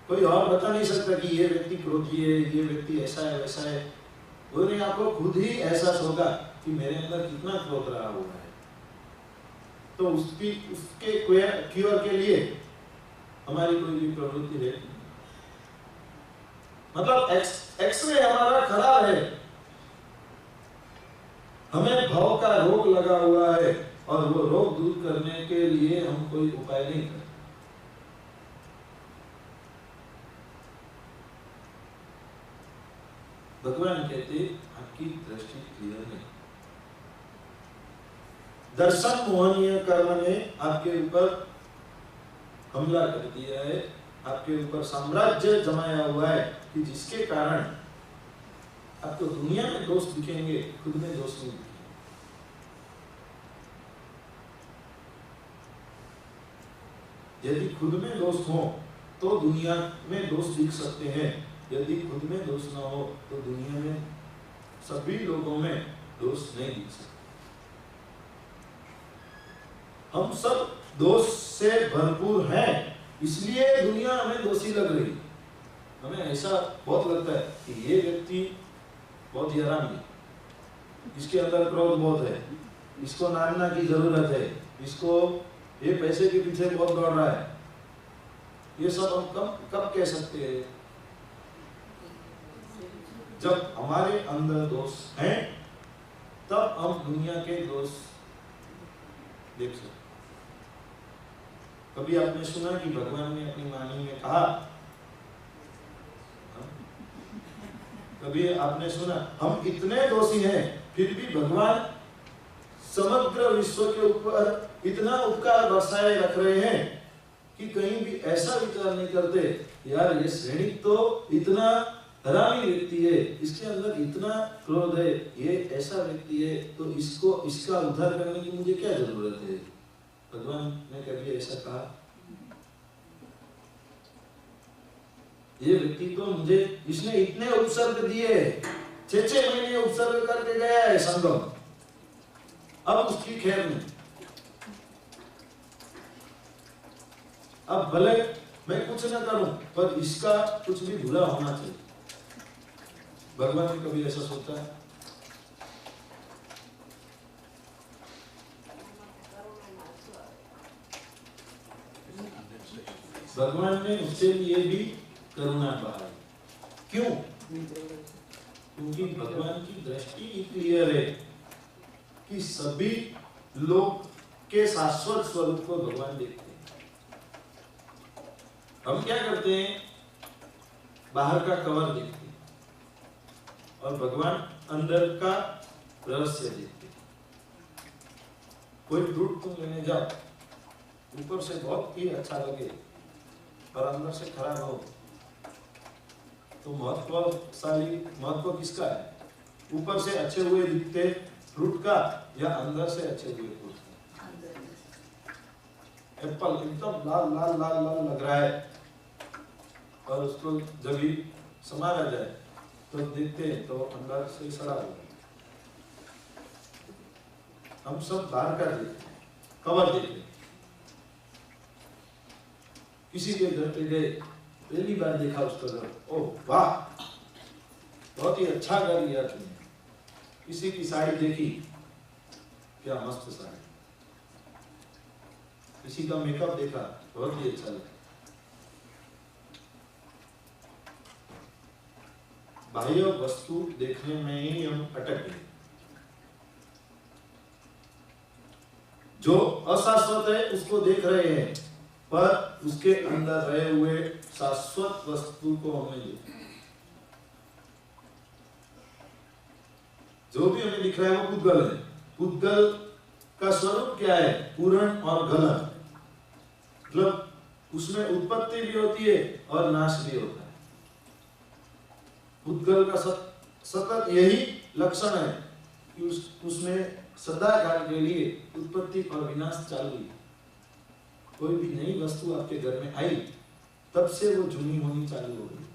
कोई और बता नहीं सकता कि ये व्यक्ति क्रोधी है, ये व्यक्ति ऐसा है वैसा है। वो नहीं, आपको खुद ही एहसास होगा कि मेरे अंदर कितना क्रोध रहा हुआ है। तो उसके क्योर के लिए हमारी कोई भी प्रवृत्ति है, मतलब एक्सरे हमारा खराब है, हमें भाव का रोग लगा हुआ है और वो रोग दूर करने के लिए हम कोई उपाय नहीं करते। भगवान कहते आपकी दृष्टि क्लियर नहीं। दर्शन मोहनीय कर्म ने आपके ऊपर हमला कर दिया है, आपके ऊपर साम्राज्य जमाया हुआ है कि जिसके कारण आपको दुनिया में दोष दिखेंगे, खुद में दोष नहीं दिखेंगे। यदि खुद में दोष हो तो दुनिया में दोष दिख सकते हैं, यदि खुद में दोष ना हो तो दुनिया में सभी लोगों में दोष नहीं दिख सकते। हम सब दोष से भरपूर हैं, इसलिए दुनिया हमें दोषी लग रही। हमें ऐसा बहुत लगता है कि ये व्यक्ति बहुत ही हरामी है, इसके अंदर क्रोध बहुत है, इसको नामना की जरूरत है, इसको ये पैसे के पीछे बहुत दौड़ रहा है। ये सब हम कब कह सकते हैं? जब हमारे अंदर दोष हैं तब हम दुनिया के दोष देख सकते। कभी आपने सुना कि भगवान ने अपनी वाणी में कहा, कभी आपने सुना हम इतने दोषी हैं फिर भी भगवान समग्र विश्व के ऊपर इतना उपकार बरसाए रख रहे हैं कि कहीं भी ऐसा विचार नहीं करते यार ये सैनिक तो इतना हरामी व्यक्ति है, इसके अंदर इतना क्रोध है, ये ऐसा व्यक्ति है, तो इसको इसका उद्धार करने की मुझे क्या जरूरत है। भगवान ने कभी ऐसा कहा? ये व्यक्ति तो मुझे इसने इतने उपसर्ग दिए, 6 महीने उपसर्ग करके गया है संगम, अब उसकी खैर नहीं। अब भले मैं कुछ ना करूं पर इसका कुछ भी बुरा होना चाहिए। भगवान ने कभी ऐसा सोचा है? भगवान ने उसके लिए भी करुणा बहाई। क्यों? क्योंकि भगवान की दृष्टि क्लियर है कि सभी लोग के शाश्वत स्वरूप को भगवान देखते हैं। हम क्या करते हैं? बाहर का कवर देखते हैं और भगवान अंदर का रहस्य देखते हैं। कोई फ्रूट तुम लेने जाओ, ऊपर से बहुत ही अच्छा लगे और अंदर से खराब हो, तो महत्व किसका है? ऊपर से अच्छे हुए दिखते फ्रूट का या अंदर से अच्छे हुए फ्रूट का? एप्पल एकदम लाल लाल लाल लाल लग रहा है और उसको जब भी समारा जाए तो देखते हैं तो अंदर से सड़ा हुआ है। हम सब बाहर का देखते हैं, कवर देखते हैं। किसी के घर पे गए, पहली बार देखा उसका घर, ओह वाह बहुत ही अच्छा घर लिया तुमने। किसी की साड़ी देखी, क्या मस्त साड़ी। किसी का मेकअप देखा, बहुत ही अच्छा लगा। बाह्य वस्तु देखने में ही हम अटक गए। जो अशाश्वत है उसको देख रहे हैं, पर उसके अंदर रहे हुए शाश्वत वस्तु को हमें देखना। जो भी हमें दिख रहा है वो पुद्गल है। पुद्गल का स्वरूप क्या है? पूर्ण और गलन, मतलब उसमें उत्पत्ति भी होती है और नाश भी होता है। पुद्गल का सतत यही लक्षण है कि उसमें सदा काल के लिए उत्पत्ति और विनाश चालू है। कोई भी नई वस्तु आपके घर में आई, तब से वो जुनी होनी चालू हो गई।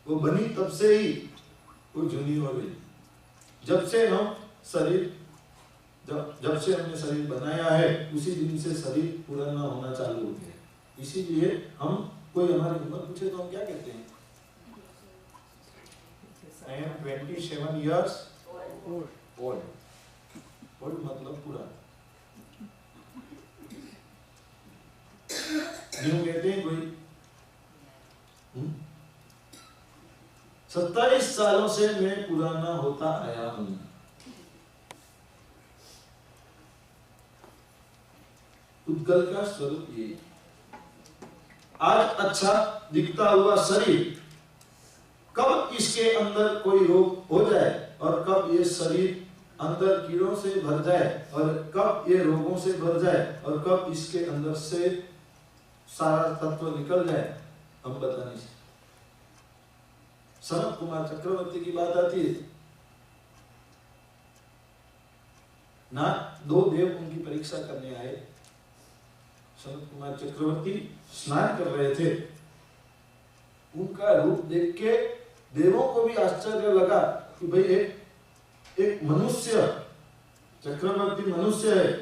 वो बनी तब से ही वो जुनी हो गई। जब से हम शरीर जब से हमने शरीर बनाया है, उसी दिन से शरीर पुराना होना चालू हो गया। इसीलिए हम कोई हमारी उम्र पूछे तो हम क्या कहते हैं? I am 27 years old. Old मतलब पुराना। न्यू कहते हैं कोई? 27 सालों से मैं पुराना होता आया हूं। पुद्गल का स्वरूप ये। आज अच्छा दिखता हुआ शरीर, कब इसके अंदर कोई रोग हो जाए और कब ये शरीर अंदर कीड़ों से भर जाए और कब ये रोगों से भर जाए और कब इसके अंदर से सारा तत्व निकल जाए, हम बता नहीं सकते। सनत कुमार चक्रवर्ती की बात आती है ना, 2 देव उनकी परीक्षा करने आए। सनत कुमार चक्रवर्ती स्नान कर रहे थे। उनका रूप देख के देवों को भी आश्चर्य लगा कि भाई एक मनुष्य, चक्रवर्ती मनुष्य है,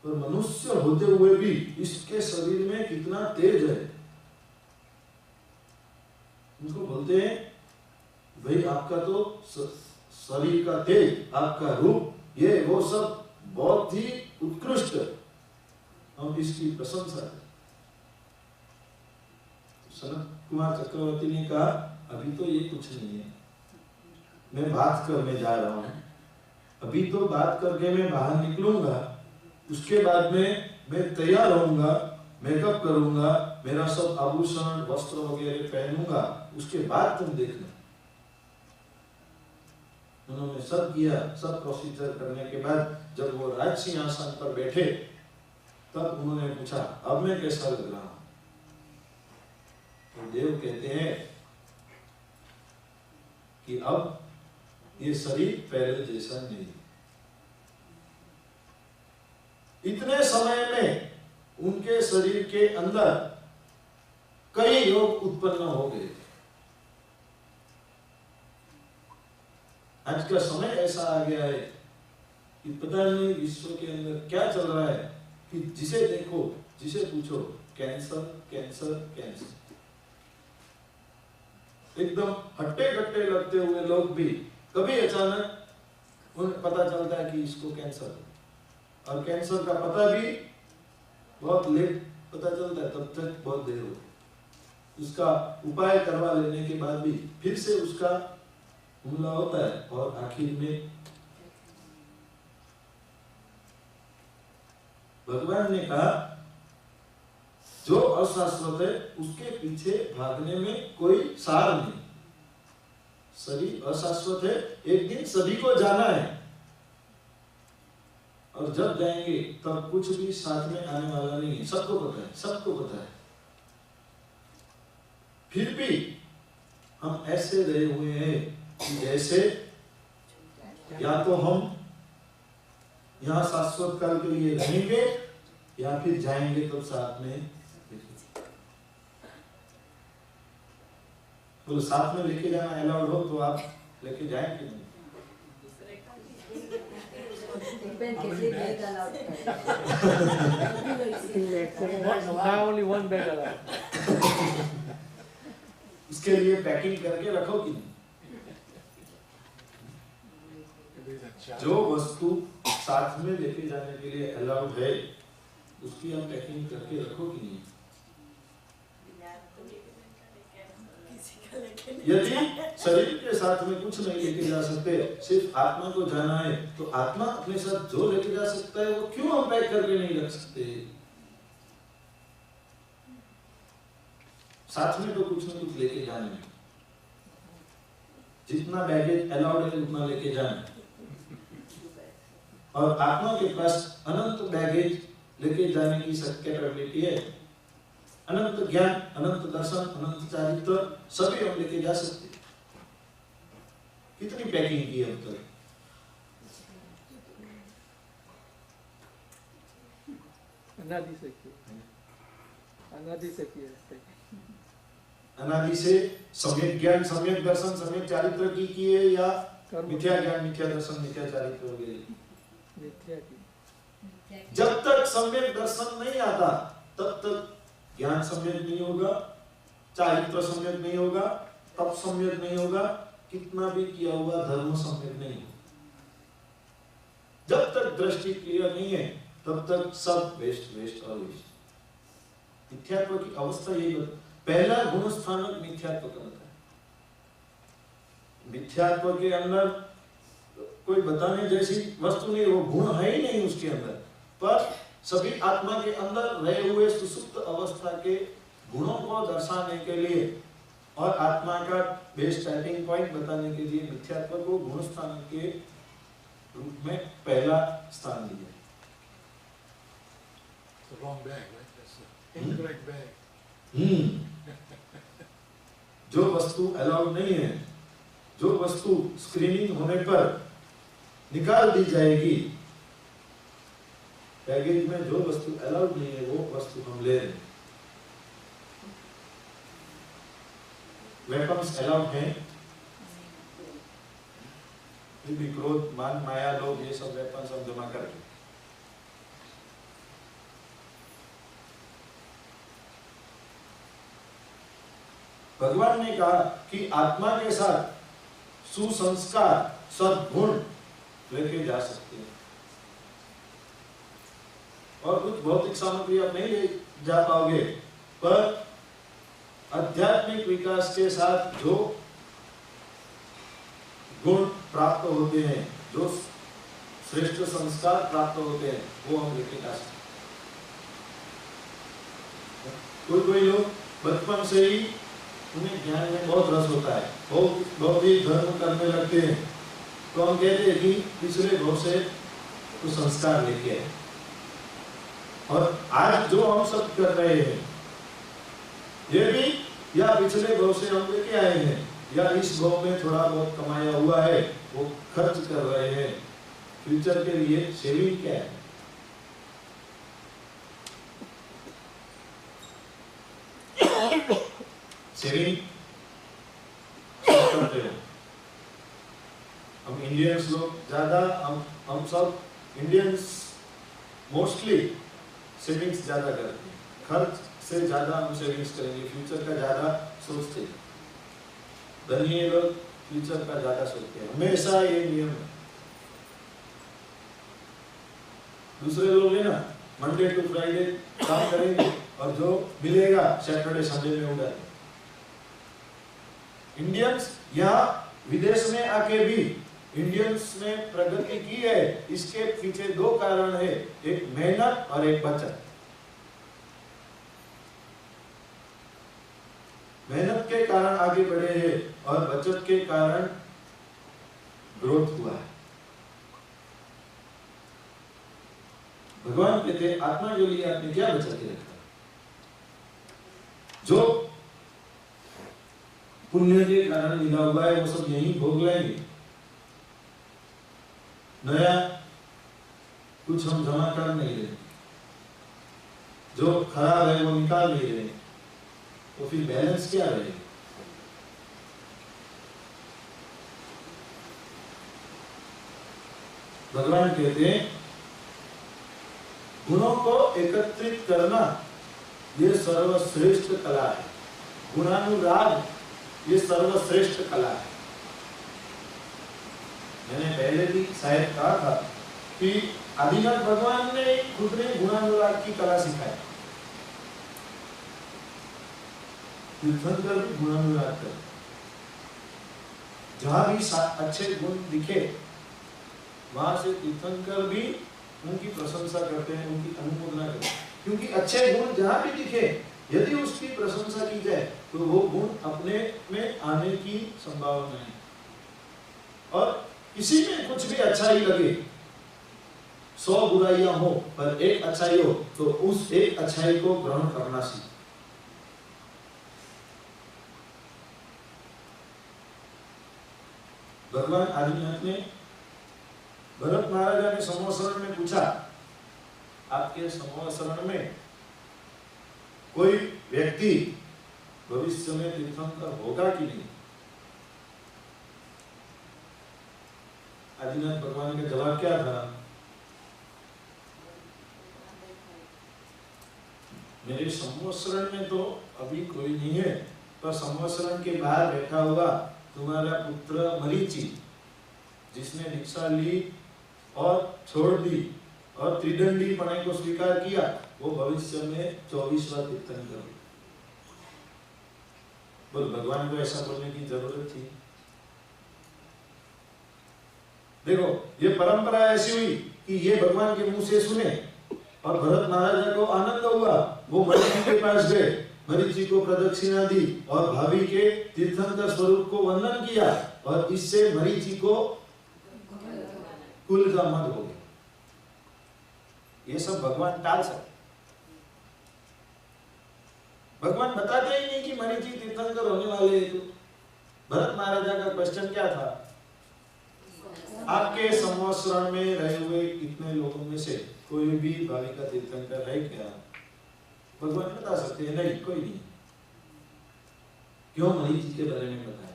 पर मनुष्य होते हुए भी इसके शरीर में कितना तेज है। उनको बोलते हैं भाई आपका तो शरीर का तेज, आपका रूप, ये वो सब बहुत ही उत्कृष्ट, हम इसकी प्रशंसा करें। सनत कुमार चक्रवर्ती ने कहा अभी तो ये कुछ नहीं है, मैं बात करने जा रहा हूं। अभी तो बात करके मैं बाहर निकलूंगा, उसके बाद में मैं तैयार होऊंगा, मेकअप करूंगा, मेरा सब आभूषण वस्त्र वगैरह पहनूंगा, उसके बाद तुम देखना। उन्होंने सब किया, सब प्रोसीजर करने के बाद जब वो राज सिंहासन पर बैठे तब उन्होंने पूछा अब मैं कैसा लग रहा हूं? तो देव कहते हैं कि अब ये शरीर पहले जैसा नहीं। इतने समय में उनके शरीर के अंदर कई रोग उत्पन्न हो गए। आज का समय ऐसा आ गया है कि पता नहीं विश्व के अंदर क्या चल रहा है कि जिसे देखो, जिसे पूछो कैंसर कैंसर कैंसर। एकदम हट्टे कट्टे लगते हुए लोग भी कभी अचानक उन्हें पता चलता है कि इसको कैंसर है, और कैंसर का पता भी बहुत लेट पता चलता है, तब तक बहुत देर हो गई। उसका उपाय करवा लेने के बाद भी फिर से उसका हमला होता है और आखिर में भगवान ने कहा जो अशाश्वत है उसके पीछे भागने में कोई सार नहीं। शरीर अशाश्वत है, एक दिन सभी को जाना है, और जब जाएंगे तब कुछ भी साथ में आने वाला नहीं है। सबको पता है, सबको पता है। फिर भी हम ऐसे रहे हुए हैं कि जैसे या तो हम यहाँ शाश्वत काल के लिए रहेंगे या फिर जाएंगे तो साथ में। बोलो साथ में लेके जाना अलाउड हो तो आप लेके जाएंगे नहीं? Now only one bag allowed. उसके लिए पैकिंग करके रखो कि नहीं? जो वस्तु साथ में लेके जाने के लिए अलाउड है उसकी आप पैकिंग करके रखो कि नहीं? यदि शरीर के साथ में कुछ नहीं लेके जा सकते, सिर्फ आत्मा को जाना है, तो आत्मा अपने साथ जो लेके जा सकता है वो क्यों हम पैक करके नहीं रख सकते? साथ में तो कुछ न कुछ लेके जाना है। जितना बैगेज अलाउड है उतना लेके जाना है। और आत्मा के पास अनंत बैगेज लेके जाने की कैपेबिलिटी है। अनंत ज्ञान, अनंत दर्शन, अनंत चारित्र सभी हम लेके जा सकते। कितनी पैकिंग की है अब तक? अनादि से किए, अनादि से किए। अनादि से सम्यक ज्ञान, सम्यक दर्शन, सम्यक चारित्र की है या मिथ्या ज्ञान, मिथ्या दर्शन, मिथ्या चारित्र वगैरह? मिथ्या की। जब तक सम्यक दर्शन नहीं आता तब तक ज्ञान सम्यक नहीं होगा, चारित्र सम्यक नहीं होगा, तप सम्यक नहीं होगा, कितना भी किया हुआ धर्म सम्यक नहीं होगा। जब तक दृष्टि क्लियर नहीं है तब तक सब वेस्ट वेस्ट और वेस्ट। मिथ्यात्व की अवस्था यही पहला गुण स्थानक मिथ्यात्व करता है। मिथ्यात्व के अंदर कोई बताने जैसी वस्तु नहीं, वो गुण है ही नहीं उसके अंदर, पर सभी आत्मा के अंदर रहे हुए सुसुप्त अवस्था के गुणों को दर्शाने के लिए और आत्मा का बेस स्टार्टिंग पॉइंट बताने के लिए मिथ्यात्व को गुण स्थान के रूप में पहला स्थान दिया। The wrong bag, right? That's the incorrect bag. जो वस्तु अलाउड नहीं है, जो वस्तु स्क्रीनिंग होने पर निकाल दी जाएगी, पैकेज में जो वस्तु अलाउड नहीं है वो वस्तु हम ले रहे हैं। वेपन्स अलाउड हैं, फिर भी क्रोध, मान, माया, लोभ, ये सब वेपन्स हम जमा करके भगवान ने कहा कि आत्मा के साथ सुसंस्कार, सद्गुण लेके जा सकते हैं, और कुछ भौतिक सामग्री आप नहीं ले जा पाओगे, पर आध्यात्मिक विकास के साथ जो गुण प्राप्त होते हैं, जो श्रेष्ठ संस्कार प्राप्त होते हैं, वो हम लेके जा सकते हैं। कोई लोग बचपन से ही उन्हें ज्ञान में बहुत रस होता है, बहुत ही धर्म करने लगते हैं, तो हम कहते हैं कि पिछले भाव से कुछ संस्कार लेके आए, और आज जो हम सब कर रहे हैं ये भी या पिछले भाव से हम लेके आए हैं या इस भाव में थोड़ा बहुत कमाया हुआ है वो खर्च कर रहे हैं। फ्यूचर के लिए सेविंग क्या है? सेविंग करते हो हम इंडियंस लोग ज्यादा, हम सब इंडियंस मोस्टली सेविंग्स ज्यादा करते हैं, खर्च से ज्यादा हम सेविंग्स करेंगे, फ्यूचर का ज्यादा सोचते हैं। धनी लोग फ्यूचर का ज्यादा सोचते हैं, हमेशा ये नियम है। दूसरे लोग है ना मंडे टू फ्राइडे काम करेंगे और जो मिलेगा सैटरडे संडे में उड़ाएंगे। इंडियंस यहाँ विदेश में आके भी इंडियंस ने प्रगति की है, इसके पीछे दो कारण है, एक मेहनत और एक बचत। मेहनत के कारण आगे बढ़े हैं और बचत के कारण ग्रोथ हुआ है। भगवान कहते हैं आत्मा के लिए आपने क्या बचा के रखा? जो पुण्य के कारण मिला हुआ है वो सब यही भोग लाएंगे, नया कुछ हम जमा कर नहीं रहे, जो खराब है वो निकाल नहीं रहे, तो फिर बैलेंस क्या रहेगा? भगवान कहते हैं गुणों को एकत्रित करना ये सर्वश्रेष्ठ कला है, गुणानुराग ये सर्वश्रेष्ठ कला है। मैंने पहले भी शायद कहा था कि आदिनाथ भगवान ने खुद ने गुणानुराग की कला सिखाई, तीर्थंकर भी गुणानुराग कर, जहां भी अच्छे गुण दिखे वहां से तीर्थंकर भी उनकी प्रशंसा करते हैं, उनकी अनुमोदना करते हैं, क्योंकि अच्छे गुण जहां भी दिखे यदि उसकी प्रशंसा की जाए तो वो गुण अपने में आने की संभावना है। और किसी में कुछ भी अच्छाई लगे, 100 बुराइयां हो पर एक अच्छाई हो तो उस एक अच्छाई को ग्रहण करना सीख। भगवान आदिनाथ ने भरत महाराजा ने संवत्सरण में पूछा, आपके संवत्सरण में कोई व्यक्ति भविष्य में तीर्थंकर होगा कि नहीं? आदिनाथ भगवान का जवाब क्या था? मेरे संवत्सरण में तो अभी कोई नहीं है, पर संवत्सरण के बाहर बैठा हुआ तुम्हारा पुत्र मरीचि, जिसने दीक्षा ली और छोड़ दी और त्रिदंडी पणे को स्वीकार किया, वो भविष्य में 24वां तीर्थंकर। बोल, भगवान को ऐसा बोलने की जरूरत थी? देखो ये परंपरा ऐसी हुई कि ये भगवान के मुंह से सुने और भरत महाराजा को आनंद हुआ, वो मरीचि के पास गए, मरीचि को प्रदक्षिणा दी और भाभी के तीर्थंकर स्वरूप को वंदन किया और इससे मरीचि को कुल का मत हो गया। ये सब भगवान टाल सकते, भगवान बताते ही नहीं कि मरीचि तीर्थंकर होने वाले हैं। तो भरत महाराजा का क्वेश्चन क्या था? आपके संवत्सरण में रहे हुए कितने लोगों में से कोई भी भावी का तीर्थंकर है क्या? भगवान बता सकते हैं, नहीं कोई नहीं। क्यों? मरीचि के बारे में बताया।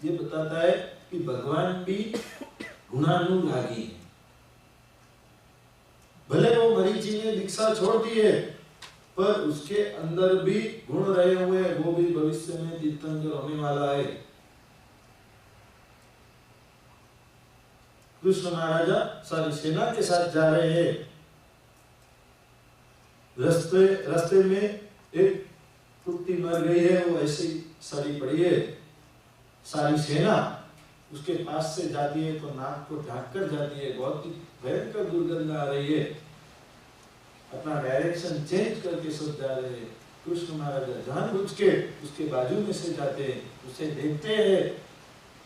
ये बताता है कि भगवान भी गुणानुरागी है। भले वो मरीचि ने दीक्षा छोड़ दी है पर उसके अंदर भी गुण रहे हुए हैं, वो भी भविष्य में तीर्थंकर होने वाला है। कृष्ण महाराजा सारी सेना के साथ जा रहे हैं, रास्ते में एक कुत्ती मर गई है, वो ऐसे ही सड़ी पड़ी है। सारी सेना उसके पास से जाती है तो नाक को ढांक कर जाती है, बहुत ही भयंकर दुर्गंध आ रही है। अपना डायरेक्शन चेंज करके सब जा रहे हैं कृष्ण महाराज जानबूझ के उसके बाजू में से जाते हैं, उसे देखते हैं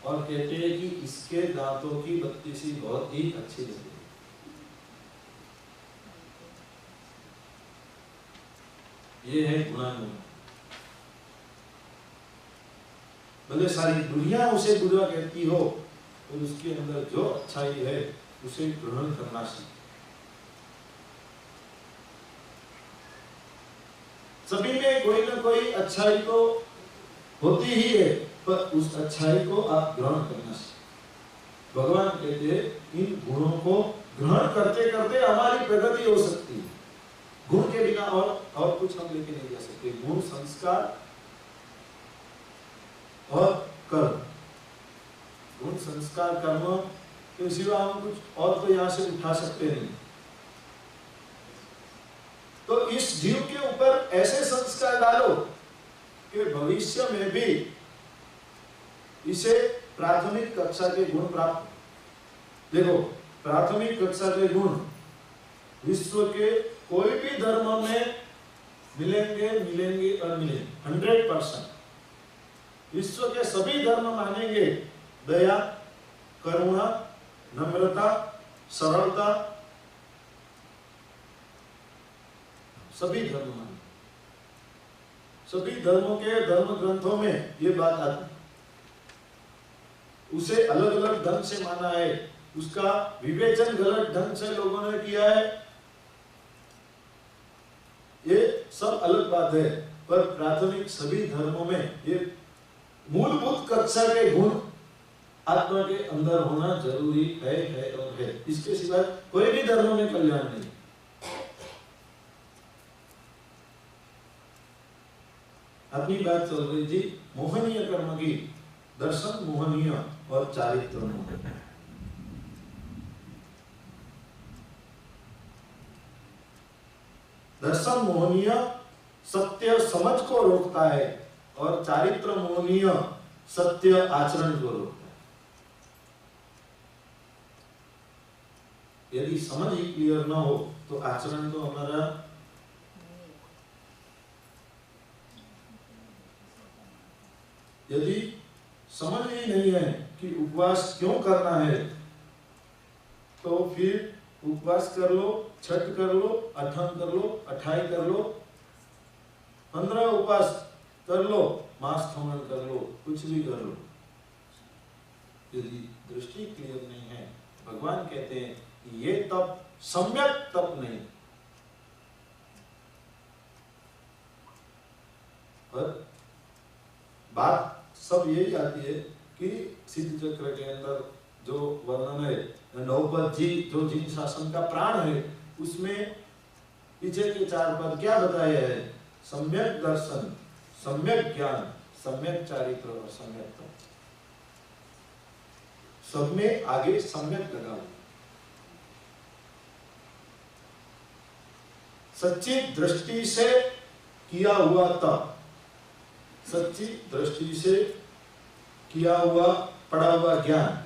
और कहते हैं कि इसके दांतों की बत्तीसी बहुत ही अच्छी लगी। ये है गुणानुमान। भले सारी दुनिया उसे बुरा कहती हो और उसके अंदर जो अच्छाई है उसे ग्रहण करना सीखे। सभी में कोई ना कोई अच्छाई तो होती ही है, पर उस अच्छाई को आप ग्रहण करना सीखें। भगवान कहते हैं इन गुणों को ग्रहण करते करते हमारी प्रगति हो सकती है। गुण के बिना और कुछ हम लेके नहीं जा सकते। गुण, संस्कार और कर्म। गुण, संस्कार, कर्म के सिवा हम कुछ और तो यहाँ से उठा सकते नहीं। तो इस जीव के ऊपर ऐसे संस्कार डालो कि भविष्य में भी इसे प्राथमिक कक्षा के गुण प्राप्त। देखो, प्राथमिक कक्षा के गुण विश्व के कोई भी धर्म में मिलेंगे और मिलेंगे 100%। विश्व के सभी धर्म मानेंगे दया, करुणा, नम्रता, सरलता, सभी धर्म माने। सभी धर्मों के धर्म ग्रंथों में ये बात आती। उसे अलग अलग ढंग से माना है, उसका विवेचन गलत ढंग से लोगों ने किया है, ये सब अलग बात है। पर प्राथमिक सभी धर्मों में ये मूलभूत कक्षा के गुण आत्मा के अंदर होना जरूरी है और है। इसके सिवा कोई भी धर्म में कल्याण नहीं। अपनी बात चल रही थी मोहनीय कर्म की। दर्शन मोहनीय और चारित्र मोहनीय। दर्शन मोहनीय सत्य समझ को रोकता है और चारित्र मोहनीय सत्य आचरण को रोकता है। यदि समझ ही क्लियर ना हो तो आचरण तो हमारा यदि समझ ही नहीं है कि उपवास क्यों करना है, तो फिर उपवास कर लो, छठ कर लो, अठम कर लो, अठाई कर लो, 15 उपवास कर लो, मास खमन कर लो, कुछ भी कर लो। यदि दृष्टि क्लियर नहीं है, भगवान कहते हैं कि ये तप सम्यक तप नहीं। पर बात सब यही आती है कि सिद्ध चक्र के अंदर जो वर्णन है, नवपद जी जो जिन शासन का प्राण है, उसमें पीछे के 4 पद क्या बताया है? सम्यक दर्शन, सम्यक ज्ञान, सम्यक चारित्र और सम्यक तप। सब में आगे सम्यक लगा हुआ। सच्ची दृष्टि से किया हुआ तप, सच्ची दृष्टि से किया हुआ पड़ा हुआ ज्ञान,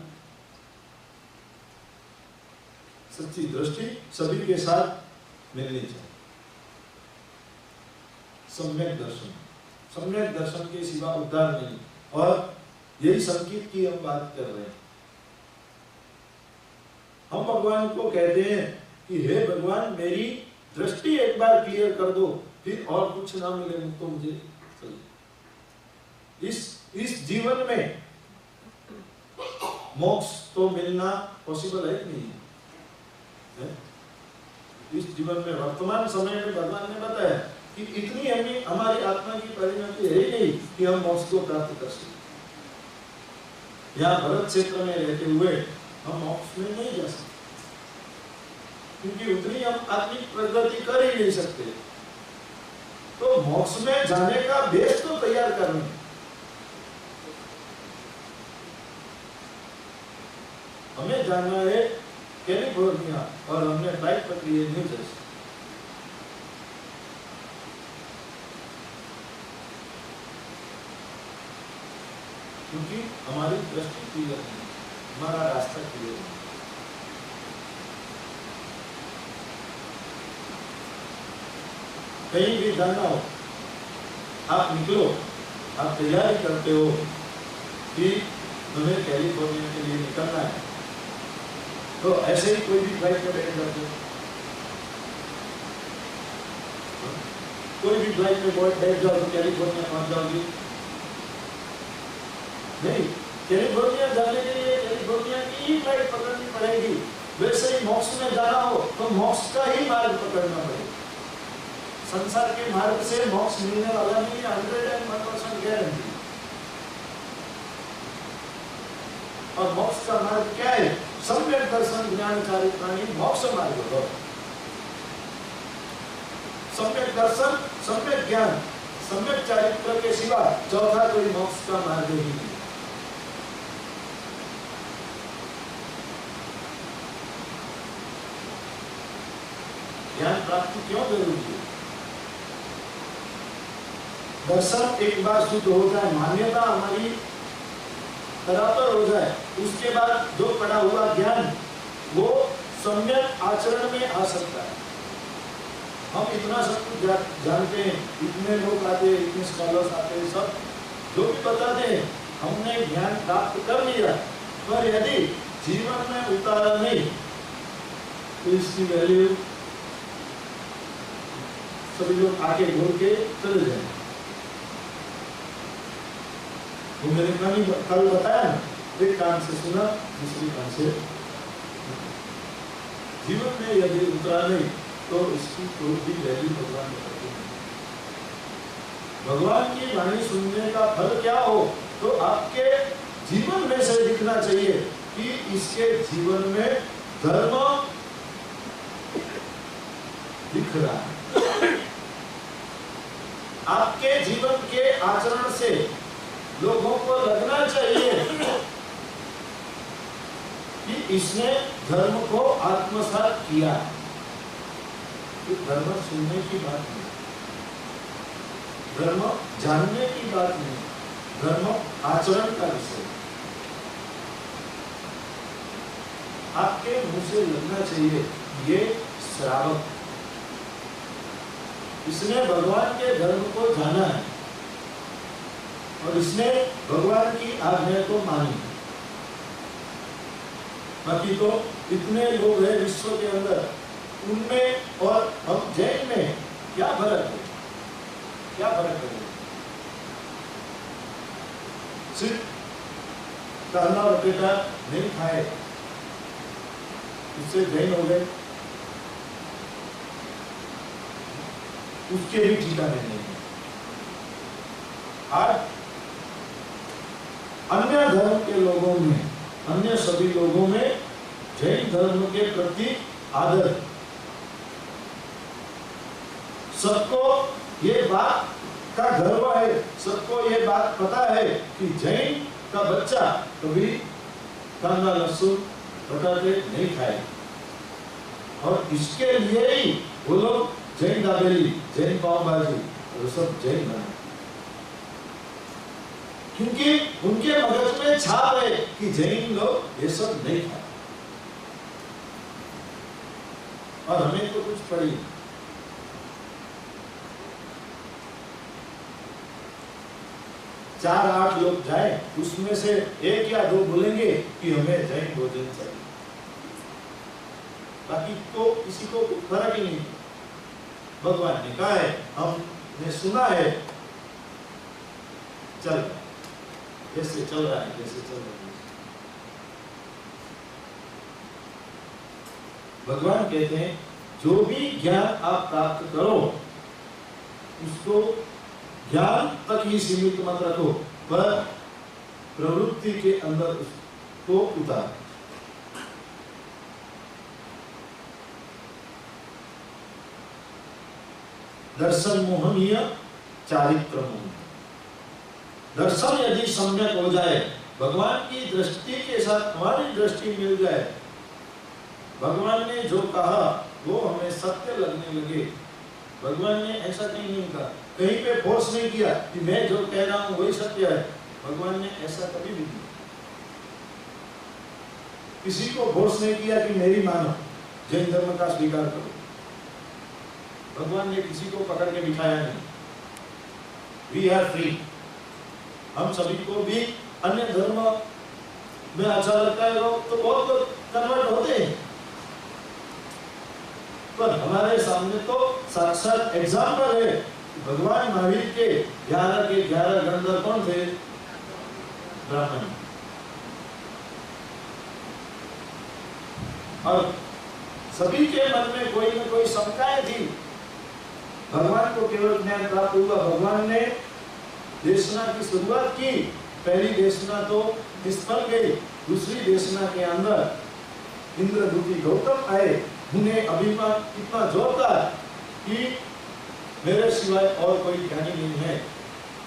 सच्ची दृष्टि सभी के साथ मिलनी चाहिए। सम्यक दर्शन, सम्यक दर्शन के सिवा उद्धार नहीं। और यही संकेत की हम बात कर रहे हैं। हम भगवान को कहते हैं कि हे भगवान, मेरी दृष्टि एक बार क्लियर कर दो, फिर और कुछ ना मिले तो मुझे चाहिए। इस जीवन में मोक्ष तो मिलना पॉसिबल है कि नहीं है? इस जीवन में वर्तमान समय में भगवान ने बताया कि इतनी हमारी आत्मा की परिणति है ही नहीं कि हम मोक्ष को प्राप्त कर सकें। यहाँ भरत क्षेत्र में रहते हुए हम मोक्ष में नहीं जा सकते, क्योंकि उतनी हम आत्मिक प्रगति कर ही नहीं सकते। तो मोक्ष में जाने का बेस तो तैयार करना। हमें जाना है कैलिफोर्निया और हमने फ्लाइट पकड़ी है न्यू जर्सी। क्योंकि हमारी दृष्टि क्लियर नहीं, हमारा रास्ता क्लियर नहीं। कहीं भी जाना हो आप निकलो, आप तैयारी करते हो कि तुम्हें कैलिफोर्निया के लिए निकलना है, तो ऐसे ही कोई भी फ्लाइट में बैठ जाते हो, कोई भी फ्लाइट में बैठ जाओ तो कैलिफोर्निया पहुंच जाओगी? नहीं, कैलिफोर्निया जाने के लिए कैलिफोर्निया की ही फ्लाइट पकड़नी पड़ेगी। वैसे ही मोक्ष में जाना हो तो मोक्ष का ही मार्ग पकड़ना पड़ेगा। संसार के मार्ग से मोक्ष मिलने वाला नहीं है, 101% गारंटी। और मोक्ष का मार्ग क्या है? सम्यक दर्शन ज्ञान चारित्राणि मोक्ष मार्ग हो। सम्यक दर्शन, सम्यक ज्ञान, सम्यक चारित्र के सिवा चौथा कोई मोक्ष का मार्ग ही नहीं। ज्ञान प्राप्ति क्यों जरूरी है? दर्शन एक बार शुद्ध हो जाए, मान्यता हमारी बराबर हो जाए, उसके बाद जो पड़ा हुआ ज्ञान वो सम्यक आचरण में आ सकता है। हम इतना सब कुछ जानते हैं, इतने लोग आते हैं, इतने स्कॉलर्स आते हैं, सब जो भी बताते हैं हमने ज्ञान प्राप्त कर लिया, पर यदि जीवन में उतारा नहीं तो इसकी वैल्यू सभी लोग आके घूर के चले जाए। वो मैंने कल बताया ना, एक कान से सुना, दूसरी कान से। जीवन में यदि उतरा नहीं तो इसकी कोई भी वैल्यू भगवान ने करती नहीं। भगवान की वाणी सुनने का फल क्या हो? तो आपके जीवन में से दिखना चाहिए कि इसके जीवन में धर्म दिख रहा है। आपके जीवन के आचरण से लोगों को लगना चाहिए कि इसने धर्म को आत्मसात किया। तो धर्म सुनने की बात नहीं, धर्म जानने की बात नहीं, धर्म आचरण का विषय। आपके मुंह से लगना चाहिए ये श्रावक, इसने भगवान के धर्म को जाना है और इसने भगवान की आज्ञा को मानी। बाकी तो इतने लोग हैं विश्व के अंदर, उनमें और हम जैन में क्या फर्क है? क्या फर्क है? सिर्फ कहना बटेटा नहीं खाए उससे जैन हो गए, उसके भी ठिकाने नहीं है। आज अन्य धर्म के लोगों में, अन्य सभी लोगों में जैन धर्म के प्रति आदर। सबको ये बात का गर्व है, सबको ये बात पता है कि जैन का बच्चा कभी कांदा लहसुन बटाटे नहीं खाए, और इसके लिए ही वो लोग जैन दाबेली, जैन पाव भाजी, वो सब जैन बने, क्योंकि उनके मगज में छाप है कि जैन लोग ये सब नहीं खाते। और हमें तो कुछ पड़ी, चार आठ लोग जाए, उसमें से एक या दो बोलेंगे कि हमें जैन भोजन चाहिए, बाकी तो किसी को फर्क ही नहीं। भगवान ने कहा है, हमने सुना है, चल जैसे चल रहा है, जैसे चल रहा है। भगवान कहते हैं जो भी ज्ञान आप प्राप्त करो उसको ज्ञान तक ही सीमित मत रखो, पर प्रवृत्ति के अंदर उसको उतार। दर्शन मोहनीय चारित्र मोहनीय। दर्शन यदि सम्यक हो जाए, भगवान की दृष्टि के साथ हमारी दृष्टि मिल जाए, भगवान ने जो कहा वो हमें सत्य लगने लगे। भगवान ने ऐसा कहीं नहीं कहा, कहीं पे फोर्स नहीं किया कि मैं जो कह रहा हूं वही सत्य है। भगवान ने ऐसा कभी नहीं किया, किसी को फोर्स नहीं किया कि मेरी मानो, जैन धर्म का स्वीकार करो। भगवान ने किसी को पकड़ के बिठाया नहीं, वी आर फ्री। हम सभी को भी अन्य धर्म में अच्छा लगता है लोग, तो बहुत लोग कन्वर्ट होते हैं, पर हमारे सामने तो साक्षात एग्जाम्पल है। भगवान महावीर के 11 गंधर्व कौन थे? ब्राह्मण। और सभी के मन में कोई न कोई शंकाएं थी। भगवान को केवल ज्ञान प्राप्त हुआ, भगवान ने देशना की शुरुआत की। पहली देशना तो निष्फल गई, दूसरी देशना के अंदर इंद्रदूती गौतम आए। उन्हें अभिमान इतना जोर था कि मेरे सिवाय और कोई ज्ञानी नहीं है,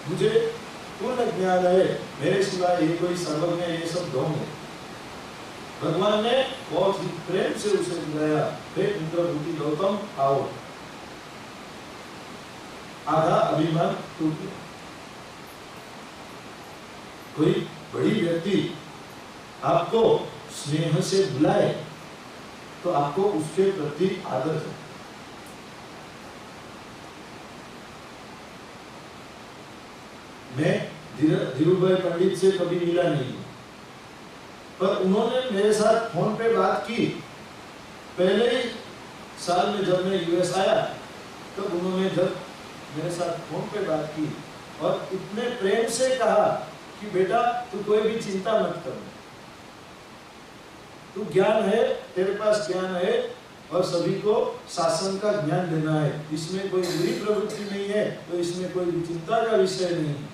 मुझे पूर्ण ज्ञान है, मेरे सिवाय ये कोई सर्वज्ञ, ये सब ढोंग है। भगवान ने बहुत ही प्रेम से उसे बुलाया, हे इंद्रदूती गौतम आओ। आधा अभिमान टूट गया। कोई बड़ी व्यक्ति आपको स्नेह से बुलाए तो आपको उसके प्रति आदर है। मैं धीरूभाई पंडित से कभी मिला नहीं, पर उन्होंने मेरे साथ फोन पे बात की। पहले ही साल में जब मैं यूएस आया, तब उन्होंने जब मेरे साथ फोन पे बात की और इतने प्रेम से कहा कि बेटा तू कोई भी चिंता मत कर, तू ज्ञान है, तेरे पास ज्ञान है और सभी को शासन का ज्ञान देना है, इसमें कोई बुरी प्रवृत्ति नहीं है, तो इसमें कोई चिंता का विषय नहीं है।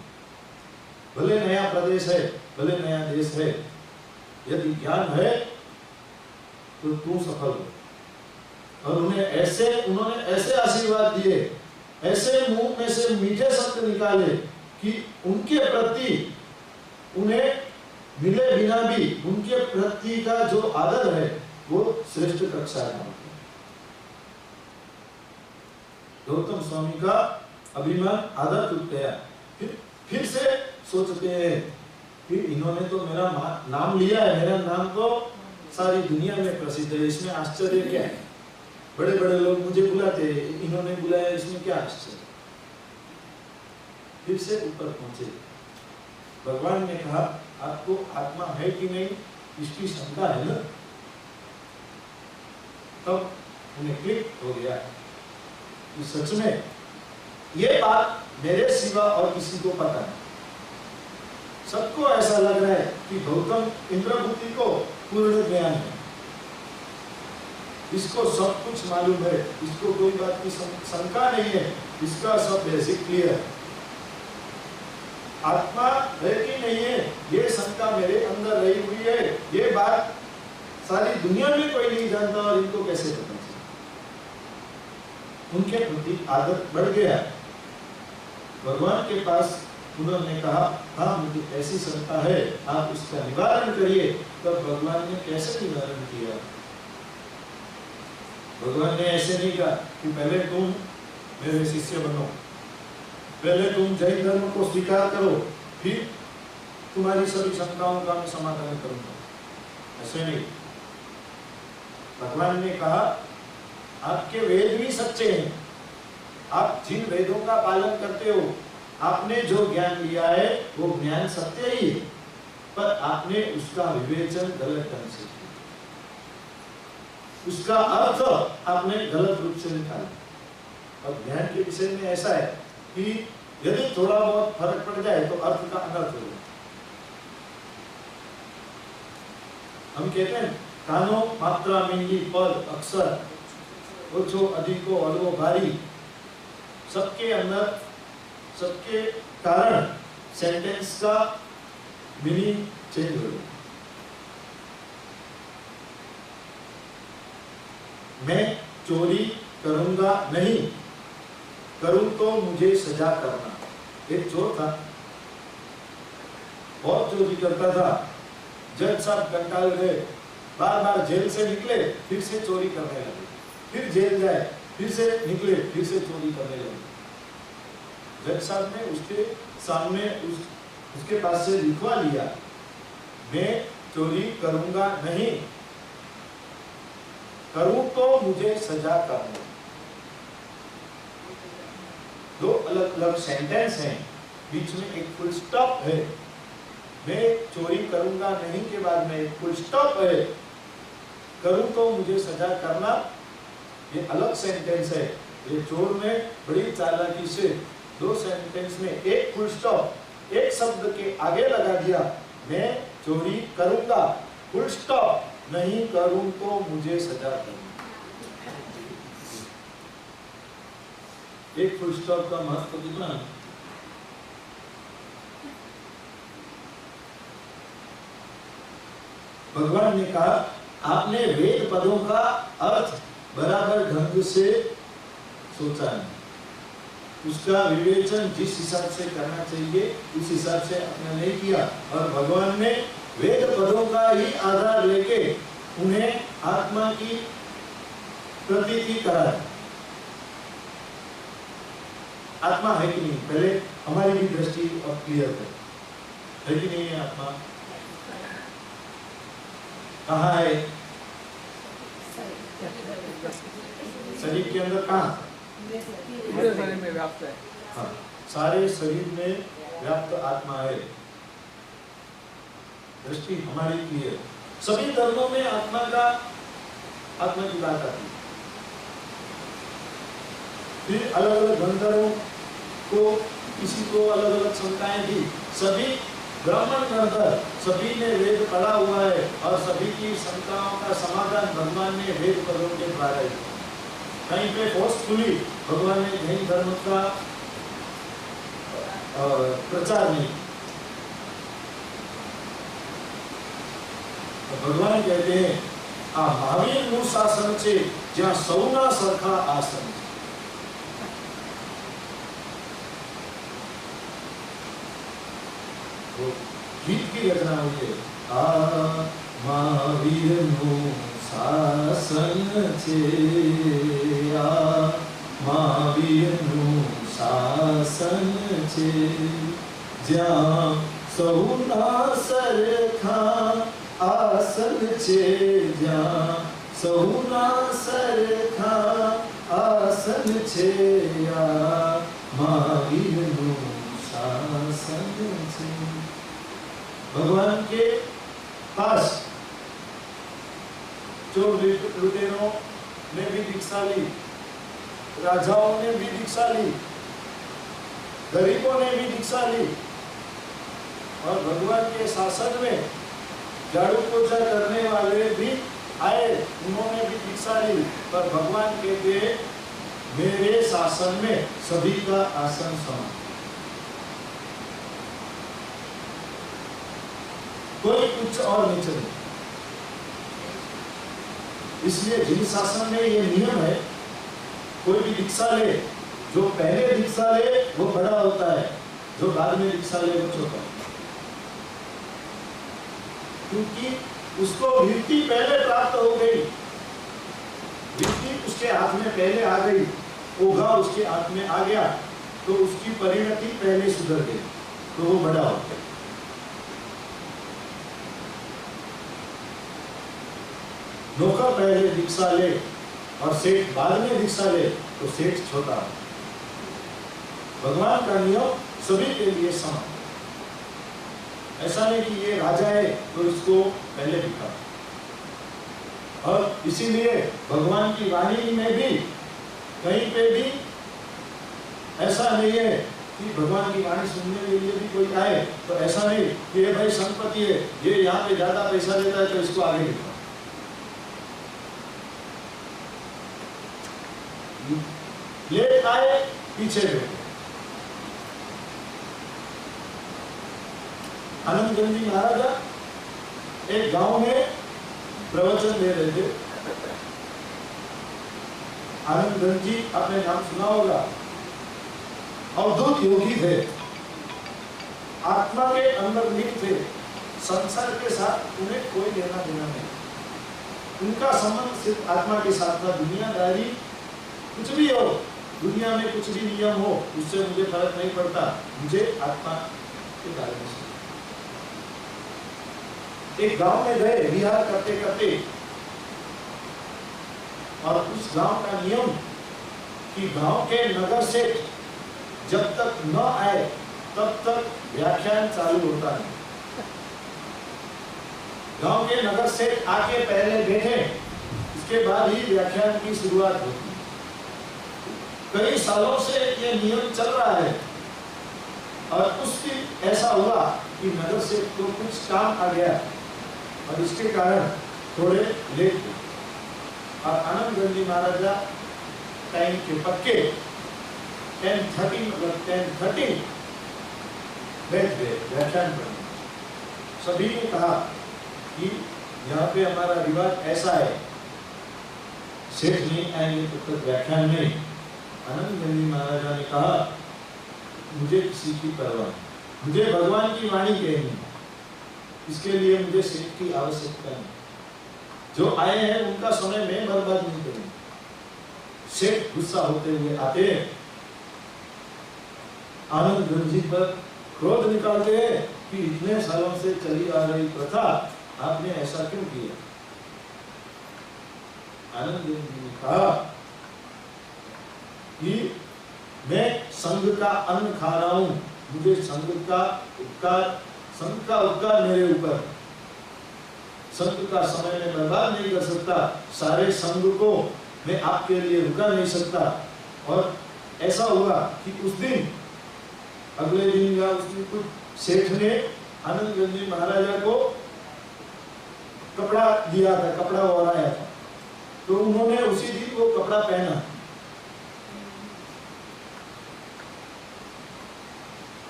भले नया प्रदेश है, भले नया देश है, यदि ज्ञान है तो तू सफल हो। और उन्होंने ऐसे आशीर्वाद दिए, ऐसे मुंह में से मीठे शब्द निकाले कि उनके प्रति, उन्हें मिले बिना भी उनके प्रति का जो आदर है वो श्रेष्ठ कक्षा का। गौतम स्वामी का अभिमान आदर टूट गया। फिर से सोचते हैं कि इन्होंने तो मेरा नाम लिया है, मेरा नाम तो सारी दुनिया में प्रसिद्ध है, इसमें आश्चर्य क्या है? बड़े बड़े लोग मुझे बुलाते हैं, इन्होंने बुलाया, इसमें क्या आश्चर्य? फिर से ऊपर पहुंचे। भगवान ने कहा आपको आत्मा है कि नहीं इसकी शंका है ना? तब उन्हें क्लिक हो गया कि सच में ये बात मेरे सिवा और किसी को पता नहीं। सबको ऐसा लग रहा है कि गौतम इंद्रदूती को पूर्ण ज्ञान है, इसको सब कुछ मालूम है, इसको कोई बात की शंका नहीं है, इसका सब बेसिक क्लियर है। आत्मा है कि नहीं है ये शंका मेरे अंदर रही हुई है, ये बात सारी दुनिया में कोई नहीं जानता और इनको कैसे पता चला? उनके प्रति आदर बढ़ गया। भगवान के पास उन्होंने कहा हाँ मुझे ऐसी शंका है, आप इसका निवारण करिए। तब भगवान ने कैसे निवारण किया? भगवान ने ऐसे नहीं कहा कि पहले तुम मेरे शिष्य बनो, पहले तुम जैन धर्म को स्वीकार करो, फिर तुम्हारी सभी शंकाओं का मैं समाधान करूंगा। ऐसे नहीं, भगवान ने कहा आपके वेद भी सच्चे हैं, आप जिन वेदों का पालन करते हो, आपने जो ज्ञान लिया है वो ज्ञान सत्य ही है, पर आपने उसका विवेचन गलत ढंग से किया, उसका अर्थ आपने गलत रूप से निकाला। और ज्ञान के विषय में ऐसा है कि यदि थोड़ा बहुत फर्क पड़ जाए तो अर्थ का अनर्थ हो जाए। हम कहते हैं कानो मात्रा मिंगी पद अक्षर ओछो अधिको अलगो भारी, सबके अंदर सबके कारण सेंटेंस का मीनिंग चेंज हो गया। मैं चोरी करूंगा नहीं, करूं तो मुझे सजा करना। एक चोर था, बहुत चोरी करता था, जज साहब कंटाल गए, बार बार जेल से निकले फिर से चोरी करने लगे, फिर जेल जाए फिर से निकले फिर से चोरी करने लगे। जज साहब ने उसके सामने उसके पास से लिखवा लिया, मैं चोरी करूंगा नहीं, करूं तो मुझे सजा करना। दो अलग अलग सेंटेंस हैं, बीच में एक फुल स्टॉप है। मैं चोरी करूंगा नहीं के बाद में एक फुल स्टॉप है, करूं तो मुझे सजा करना, ये अलग सेंटेंस है। ये चोर ने बड़ी चालाकी से 2 सेंटेंस में एक फुल स्टॉप एक शब्द के आगे लगा दिया। मैं चोरी करूंगा, फुल स्टॉप, नहीं करूं तो मुझे सजा करना। एक फुल स्टॉप का महत्व कितना है? भगवान ने कहा आपने वेद पदों का अर्थ बराबर ढंग से सोचा नहीं, उसका विवेचन जिस हिसाब से करना चाहिए उस हिसाब से आपने नहीं किया, और भगवान ने वेद पदों का ही आधार लेके उन्हें आत्मा की प्रतीति कराई। आत्मा है कि नहीं, पहले हमारी भी दृष्टि अब क्लियर है कि नहीं है? आत्मा कहाँ है? शरीर के अंदर कहाँ? पूरे शरीर में व्याप्त है। हाँ, सारे शरीर में व्याप्त आत्मा है। दृष्टि हमारी क्लियर। सभी धर्मों में आत्मा की बात आती है। फिर अलग अलग गंधर्वों को किसी को अलग अलग शंकाएं दी। सभी ब्राह्मण गंधर्व सभी ने वेद पढ़ा हुआ है और सभी की शंकाओं का समाधान भगवान ने वेद पदों के द्वारा किया। कहीं पे फोर्सफुली भगवान ने जैन धर्म का प्रचार नहीं। तो भगवान कहते हैं आ महावीर નું શાસન છે જ્યાં સૌના સરખા આસન છે। गीत की रचना हुई है आ महावीर નું શાસન છે, આ महावीर નું શાસન છે, જ્યાં સૌના સરખા आसन छे, ज्यां सौना सरखा आसन छे, आ महावीरनु शासन छे। भगवान के पास चोर लुटेरों ने भी दीक्षा ली, राजाओं ने भी दीक्षा ली, गरीबों ने भी दीक्षा ली, और भगवान के शासन में झाड़ू पोछा करने वाले भी आए, उन्होंने भी दीक्षा ली। पर भगवान कहते मेरे शासन में सभी का आसन समान, कोई कुछ और नहीं चले। इसलिए जिन शासन में ये नियम है, कोई भी दीक्षा ले, जो पहले दीक्षा ले वो बड़ा होता है, जो बाद में दीक्षा ले वो छोटा है, क्योंकि उसको वृत्ति पहले प्राप्त हो गई, वृत्ति उसके हाथ में पहले आ गई, ओघा उसके हाथ में आ गया, तो उसकी परिणति पहले सुधर गई, तो वो बड़ा हो गया। नौकर पहले दीक्षा ले और सेठ बाद में दीक्षा ले तो सेठ छोटा हो। भगवान का नियम सभी के लिए समान। ऐसा नहीं कि ये राजा है तो इसको पहले दिखा। और इसीलिए भगवान की वाणी में भी कहीं पे भी ऐसा नहीं है कि भगवान की वाणी सुनने के लिए भी कोई आए तो ऐसा नहीं कि ये भाई संपत्ति है, ये यहाँ पे ज्यादा पैसा देता है तो इसको आगे दिखा। लेट आए पीछे बैठे। आनंदगंज जी महाराज एक गांव में प्रवचन दे रहे थे। आनंदगंज जी आपने नाम सुना होगा, अवधूत योगी थे, आत्मा के अंदर लीन थे, संसार के साथ उन्हें कोई लेना देना नहीं। उनका संबंध सिर्फ आत्मा के साथ था। दुनियादारी कुछ भी हो, दुनिया में कुछ भी नियम हो, उससे मुझे फर्क नहीं पड़ता, मुझे आत्मा के बारे में। एक गांव में गए विहार करते करते, और उस गांव का नियम कि गांव के नगर से जब तक न आए तब तक व्याख्यान चालू होता है। गांव के नगर से आके पहले बैठे, इसके बाद ही व्याख्यान की शुरुआत होती है। कई सालों से ये नियम चल रहा है और उस दिन ऐसा हुआ कि नगर से तो कुछ काम आ गया और इसके कारण थोड़े लेट हुए और आनंद गंजी महाराजा टाइम के पक्के 10:30 बैठ गए व्याख्यान करने। सभी ने कहा कि यहाँ पे हमारा रिवाज ऐसा है, सेठ नहीं आएंगे तब तक व्याख्यान नहीं। आनंद गंजी महाराजा ने कहा मुझे किसी की परवाह नहीं, मुझे भगवान की वाणी कहनी, इसके लिए मुझे सेठ की आवश्यकता नहीं। जो आए हैं उनका समय मैं बर्बाद नहीं करूंगा। सेठ गुस्सा होते हुए आते हैं, आनंद गंजी पर क्रोध निकालते हैं कि इतने सालों से चली आ रही प्रथा आपने ऐसा क्यों किया। आनंद गंजी ने कहा कि मैं संघ का अन्न खा रहा हूं, मुझे संघ का उपकार मेरे ऊपर, संघ का समय में बर्बाद नहीं कर सकता, सारे संघ को मैं आपके लिए रुका नहीं सकता। और ऐसा हुआ कि उस दिन, अगले दिन या उस दिन कुछ सेठ ने आनंद गंजी महाराजा को कपड़ा दिया था, कपड़ा ओढ़ाया था, तो उन्होंने उसी दिन वो कपड़ा पहना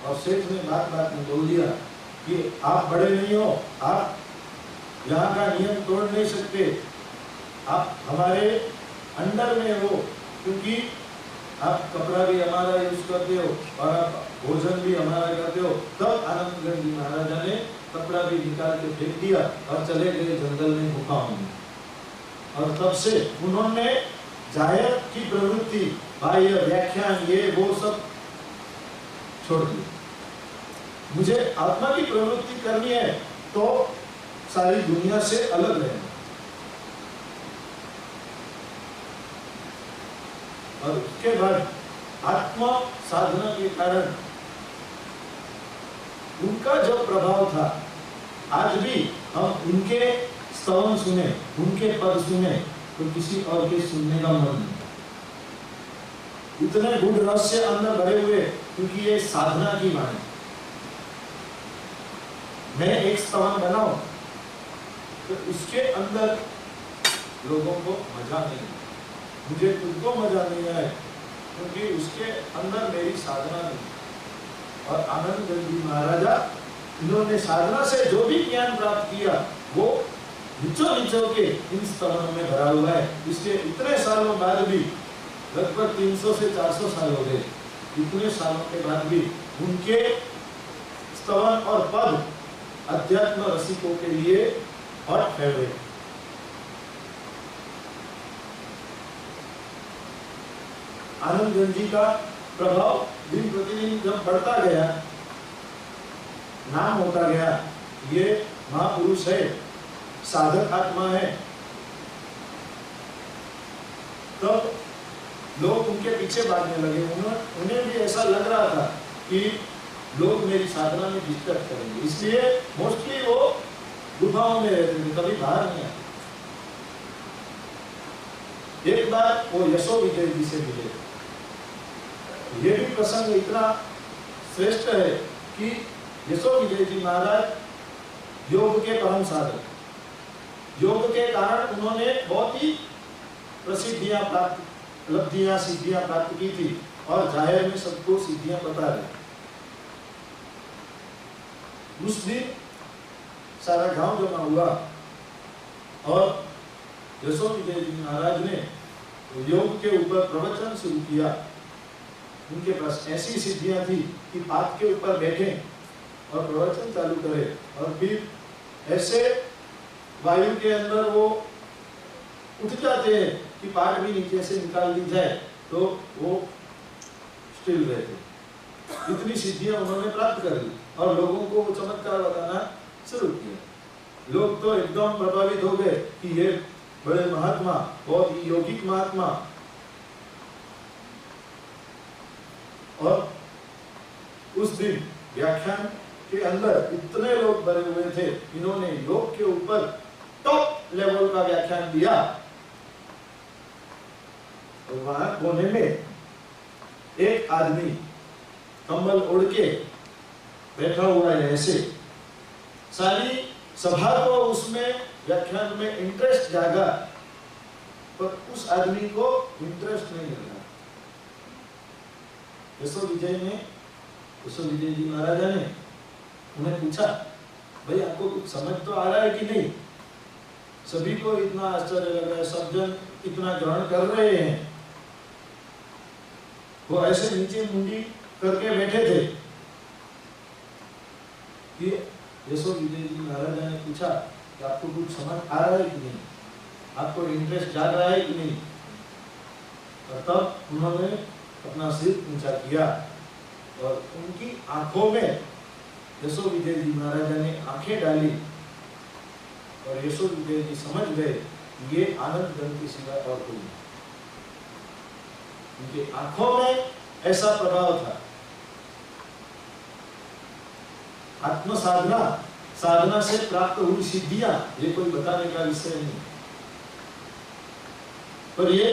और सेठ ने बात में बोल दिया कि आप बड़े नहीं हो, आप यहाँ का नियम तोड़ नहीं सकते, आप हमारे अंडर में हो, क्योंकि आप कपड़ा भी हमारा यूज करते हो और आप भोजन भी हमारा करते हो। तब आनंद गंजी महाराजा ने कपड़ा भी निकाल के फेंक दिया और चले गए जंगल में गुफाओं में। और तब से उन्होंने जाहिर की प्रवृत्ति, बाह्य व्याख्यान, ये वो सब छोड़ दी। मुझे आत्मा की प्रवृत्ति करनी है तो सारी दुनिया से अलग रहना। और उसके बाद आत्मा साधना के कारण उनका जो प्रभाव था, आज भी हम उनके स्तवन सुने, उनके पद सुने तो किसी और के सुनने का मन नहीं। इतने गूढ़ रहस्य अंदर भरे हुए, क्योंकि ये साधना की वाणी। मैं एक स्तवन बनाऊं तो उसके अंदर लोगों को मजा नहीं, मुझे खुद को मजा नहीं आए, क्योंकि उसके अंदर मेरी साधना नहीं। और आनंद गंजी महाराजा, इन्होंने साधना से जो भी ज्ञान प्राप्त किया वो निचो के इन स्तवनों में भरा हुआ है। इसलिए इतने सालों बाद भी, लगभग 300 से 400 साल हो गए, इतने सालों के बाद भी उनके स्तवन और पद अध्यात्म रसिकों के लिए हॉट फेवरेट। आनंद गंजी का प्रभाव दिन प्रतिदिन जब बढ़ता गया, नाम होता गया, ये महापुरुष है, साधक आत्मा है, तब लोग उनके पीछे भागने लगे। उन्हें भी ऐसा लग रहा था कि लोग मेरी साधना में डिस्टर्ब करेंगे, इसलिए मोस्टली वो गुफाओं में रहते थे, कभी बाहर नहीं आते। एक बार वो यशो विजय जी से मिले। ये भी प्रसंग इतना श्रेष्ठ है कि यशो विजय जी महाराज योग के परम साधक, योग के कारण उन्होंने बहुत ही प्रसिद्धियां प्राप्त, उपलब्धियां, सिद्धियां प्राप्त की थी और जाहिर में सबको सिद्धियां बता रहे। उस दिन सारा गांव जमा हुआ और यशो विजय जी महाराज ने योग के ऊपर प्रवचन शुरू किया। उनके पास ऐसी सिद्धियां थी कि पाद के ऊपर बैठे और प्रवचन चालू करे और फिर ऐसे वायु के अंदर वो उठ जाते हैं कि पाद भी नीचे से निकाल दी जाए तो वो स्टिल रहते। इतनी सिद्धियां उन्होंने प्राप्त कर ली और लोगों को वो चमत्कार बताना शुरू किया। लोग तो एकदम प्रभावित हो गए कि ये बड़े महात्मा, बहुत ही यौगिक महात्मा। और उस दिन व्याख्यान के अंदर इतने लोग भरे हुए थे, इन्होंने योग के ऊपर टॉप लेवल का व्याख्यान दिया। तो वहां कोने में एक आदमी कंबल ओढ़ के बैठा हुआ है ऐसे। सारी सभा को उसमें व्याख्यान में इंटरेस्ट जागा, पर उस आदमी को इंटरेस्ट नहीं लगा। यशो विजय जी महाराजा ने उन्हें पूछा, भाई आपको कुछ समझ तो आ रहा है कि नहीं? सभी को इतना आश्चर्य लग रहा है, सब जन इतना ग्रहण कर रहे हैं। वो ऐसे नीचे मुंडी करके बैठे थे कि यशो विजय जी महाराजा ने पूछा कि आपको कुछ समझ आ रहा है कि नहीं, आपको इंटरेस्ट जाग रहा है कि नहीं? और तब उन्होंने अपना सिर ऊंचा किया और उनकी आंखों में यशो विजय जी महाराजा ने आंखें डाली और यशो विजय जी समझ गए ये आनंद धन की सिवा और कोई नहीं। उनके आंखों में ऐसा प्रभाव था। आत्म साधना, साधना से प्राप्त हुई सिद्धियां, ये कोई बताने का विषय नहीं, पर ये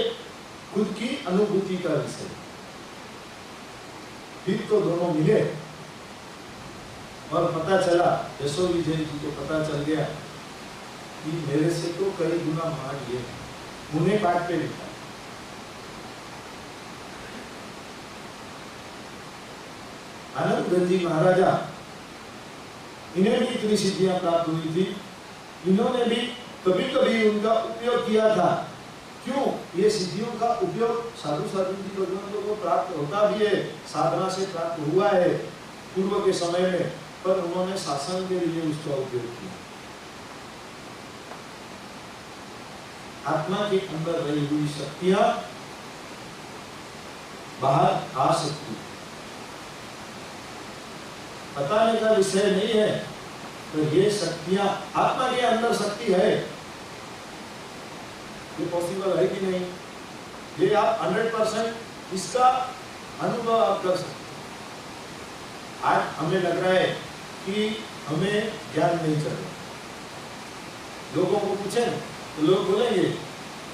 खुद की अनुभूति का विषय। फिर तो दोनों मिले और पता चला, यशो विजय जी को पता चल गया कि मेरे से तो कई गुना महान ये उन्हें काट पे लिखा। आनंद धन जी महाराजा, इन्हें भी इतनी सिद्धियां प्राप्त हुई थी, इन्होंने भी कभी कभी उनका उपयोग किया था। क्यों? ये सिद्धियों का उपयोग साधु साधु जी भगवंतों को प्राप्त होता भी है, साधना से प्राप्त हुआ है पूर्व के समय में, पर उन्होंने शासन के लिए उसका उपयोग किया। आत्मा के अंदर रही हुई शक्तियां बाहर आ सकती, बताने का विषय नहीं है। तो ये शक्तियां, आत्मा के अंदर शक्ति है, ये पॉसिबल है कि नहीं? ये आप 100% इसका अनुभव आप कर सकते। आज हमें लग रहा है कि हमें ज्ञान नहीं चल रहा। लोगों को पूछें तो लोग बोलेंगे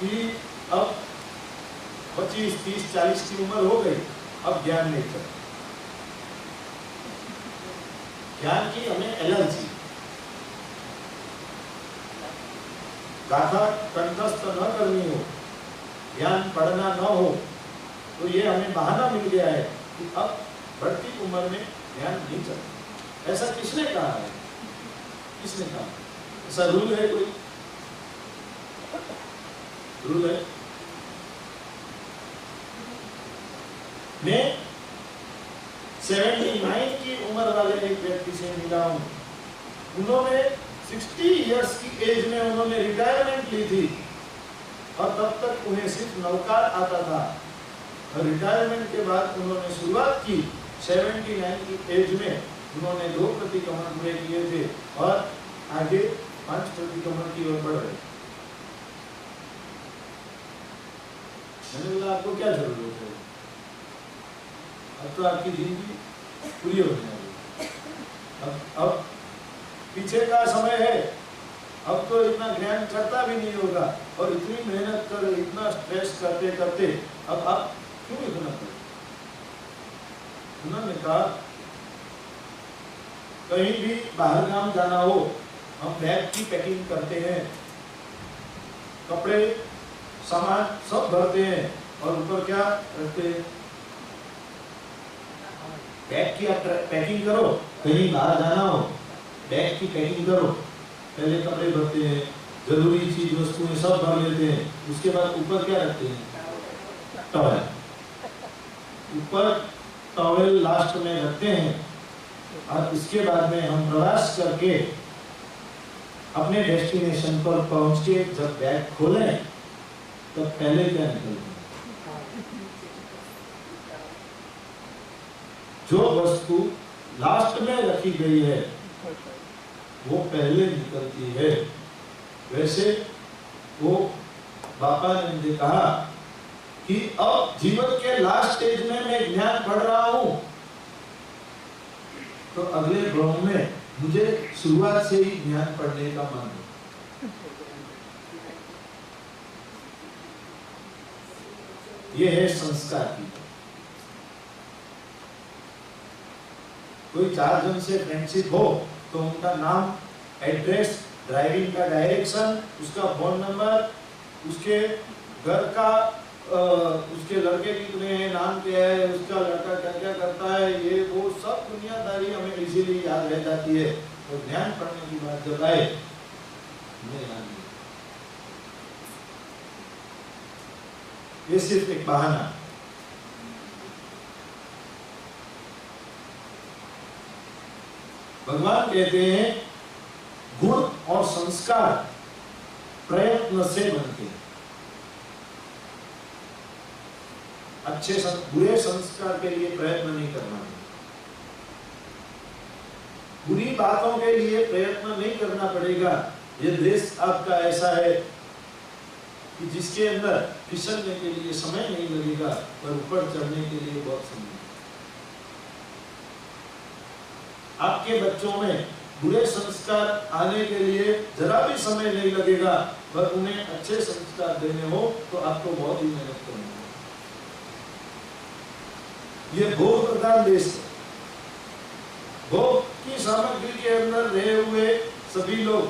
कि अब 25, 30, 40 की उम्र हो गई, अब ज्ञान नहीं चल रहा। ज्ञान की हमें एलर्जी, गाथा कंठस्थ न करनी हो, ज्ञान पढ़ना न हो, तो ये हमें बहाना मिल गया है कि अब बढ़ती उम्र में ज्ञान नहीं चलता। ऐसा किसने कहा है? किसने कहा? ऐसा रूल है? कोई रूल है? मैं 79 की उम्र वाले एक व्यक्ति से मिला हूं। उन्होंने 60 इयर्स की एज में उन्होंने रिटायरमेंट ली थी और तब तक उन्हें सिर्फ नौकार आता था। और रिटायरमेंट के बाद उन्होंने शुरुआत की 79 की एज में। उन्होंने 2 प्रतिक्रमण पूरे किए थे और आगे 5 प्रतिक्रमण की ओर बढ़ रहे। मैंने बोला आपको क्या जरूरत है, अब तो आपकी जिंदगी पूरी होने वाली, अब पीछे का समय है, अब तो इतना ज्ञान चढ़ता भी नहीं होगा और इतनी मेहनत कर, इतना स्ट्रेस करते करते अब आप क्यों इतना करें? उन्होंने कहा कहीं भी बाहर गांव जाना हो, हम बैग की पैकिंग करते हैं, कपड़े सामान सब भरते हैं और ऊपर क्या रखते हैं? बैग की आप पैकिंग करो, कहीं बाहर जाना हो बैग की पैकिंग करो, पहले कपड़े भरते हैं, जरूरी चीज वस्तुएं सब भर लेते हैं, उसके बाद ऊपर क्या रखते हैं? टॉवेल। ऊपर टॉवेल लास्ट में रखते हैं और इसके बाद में हम प्रवास करके अपने डेस्टिनेशन पर पहुंच के जब बैग खोलें तब पहले क्या निकलते हैं? जो वस्तु लास्ट में रखी गई है वो पहले निकलती है। वैसे वो बापा ने मुझे कहा कि अब जीवन के लास्ट स्टेज में मैं ज्ञान पढ़ रहा हूं, तो अगले ग्राउंड में मुझे शुरुआत से ही ध्यान पढ़ने का मन है। ये है संस्कार की। कोई 4 जन से फ्रेंडशिप हो तो उनका नाम, एड्रेस, ड्राइविंग का डायरेक्शन, उसका फोन नंबर, उसके घर का उसके लड़के कितने हैं, नाम क्या है, उसका लड़का क्या क्या करता है, ये वो सब दुनियादारी हमें इजीली याद रह जाती है। तो ध्यान पढ़ने की बात जब आए हमें याद नहीं। ये सिर्फ एक बहाना। भगवान कहते हैं गुण और संस्कार प्रयत्न से बनते हैं। बुरे संस्कार के लिए प्रयत्न नहीं करना है। बुरी बातों के लिए प्रयत्न नहीं करना पड़ेगा। ये देश आपका ऐसा है कि जिसके अंदर फिसलने के लिए समय नहीं लगेगा, पर ऊपर चढ़ने के लिए बहुत समय। आपके बच्चों में बुरे संस्कार आने के लिए जरा भी समय नहीं लगेगा, पर उन्हें अच्छे संस्कार देने हो तो आपको बहुत ही मेहनत करनी है। ये भोग प्रधान देश है। भोग की सामग्री के अंदर रहे हुए सभी लोग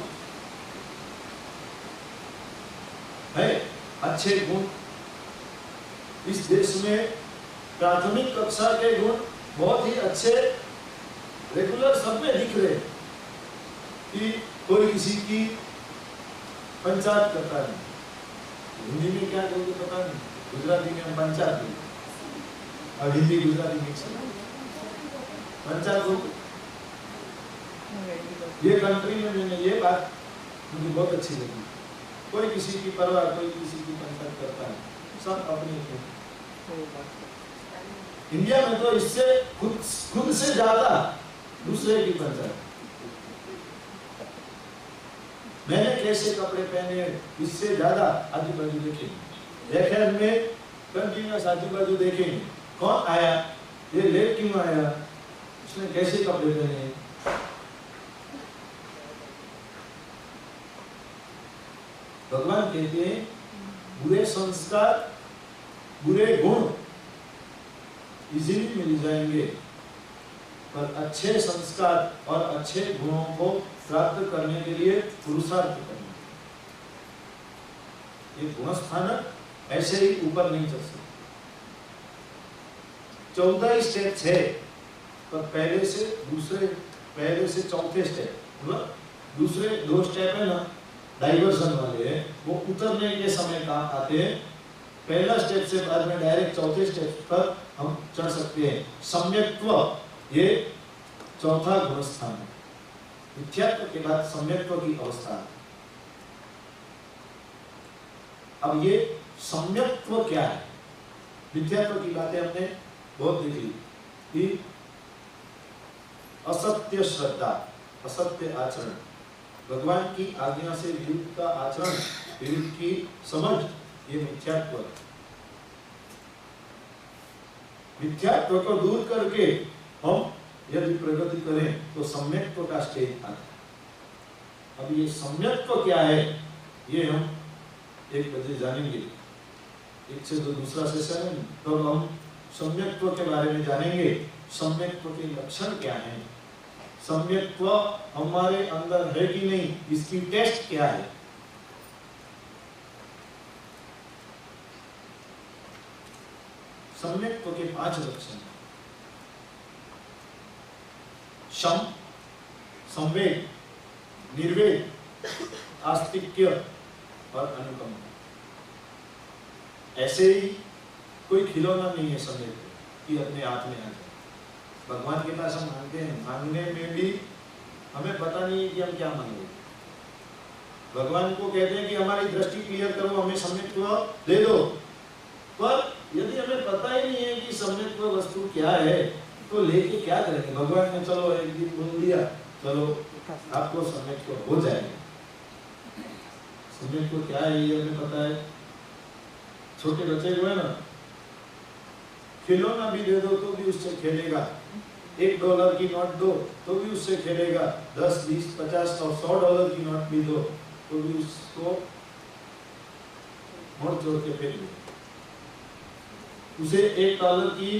है। अच्छे गुण इस देश में प्राथमिक कक्षा के गुण बहुत ही अच्छे रेगुलर सब में दिख रहे कि कोई किसी की पंचायत करता नहीं। हिंदी में क्या कहोगे पता नहीं, गुजराती में हम पंचायत बोलते, और हिंदी गुजराती मिक्स है। पंचायत ये कंट्री में मैंने ये बात मुझे बहुत अच्छी लगी। कोई किसी की परवाह, कोई किसी की पंचायत करता है, सब अपनी इंडिया में तो इससे खुद से ज्यादा दूसरे की पंचायत। मैंने कैसे कपड़े पहने, इससे ज्यादा आजू बाजू देखेंगे। देखने में कंटिन्यूस आजू बाजू देखेंगे, कौन आया, ये लेट क्यों आया, उसने कैसे कपड़े पहने। भगवान कहते हैं बुरे संस्कार, बुरे गुण इजीली मिल जाएंगे, पर अच्छे संस्कार और अच्छे गुणों को प्राप्त करने के लिए पुरुषार्थ करना। ये गुणस्थानक ऐसे ही ऊपर नहीं चल सकते। 14 स्टेप्स है, पर पहले से चौथे स्टेप, मतलब दूसरे 2 स्टेप है ना डाइवर्जन वाले हैं, वो उतरने के समय काम आते हैं। पहला स्टेप से बाद में डायरेक्ट चौथे स्टेप पर हम चढ़ सकते हैं। सम्यक्त्व ये चौथा गुणस्थान है। मिथ्यात्व के बाद सम्यक्त्व की अवस्था है। अब ये सम्यक्त्व क्या है? मिथ्यात्व की बातें हमने बहुत देखी कि असत्य श्रद्धा, असत्य आचरण, भगवान की आज्ञा से विरुद्ध का आचरण, विरुद्ध की समझ, ये मिथ्यात्व है। मिथ्यात्व को दूर करके हम यदि प्रगति करें तो सम्यक्त्व का स्टेज आता है। अब ये सम्यक्त्व क्या है, ये हम 1 बजे जानेंगे। 1 से 2 दूसरा सेशन है, तो हम सम्यक्त्व के बारे में जानेंगे। सम्यक्त्व के लक्षण क्या हैं, सम्यक्त्व हमारे अंदर है कि नहीं, इसकी टेस्ट क्या है। सम्यक्त्व के 5 लक्षण: शम, संवेग, निर्वेग, आस्तिक्य और अनुकंपा। ऐसे ही कोई खिलौना नहीं है सम्यक्त्व कि अपने हाथ में आ जाए। भगवान के पास हम मांगते हैं, मांगने में भी हमें पता नहीं है कि हम क्या मांगे। भगवान को कहते हैं कि हमारी दृष्टि क्लियर करो, हमें सम्यक्त्व दे दो, पर यदि हमें पता ही नहीं है कि सम्यक्त्व वस्तु क्या है तो लेके क्या करेंगे। भगवान ने चलो एक दिन बोल दिया, चलो आपको सम्यक्त्व हो जाएगा। सम्यक्त्व क्या है ये हमें पता है। छोटे बच्चे जो है ना, खिलौना भी दे दो तो भी उससे खेलेगा, $1 की नोट दो तो भी उससे खेलेगा, 10, 20, 50 और $100 की नोट भी दो तो भी उसको मोड़ जोड़ के फेंक देगा। उसे $1 की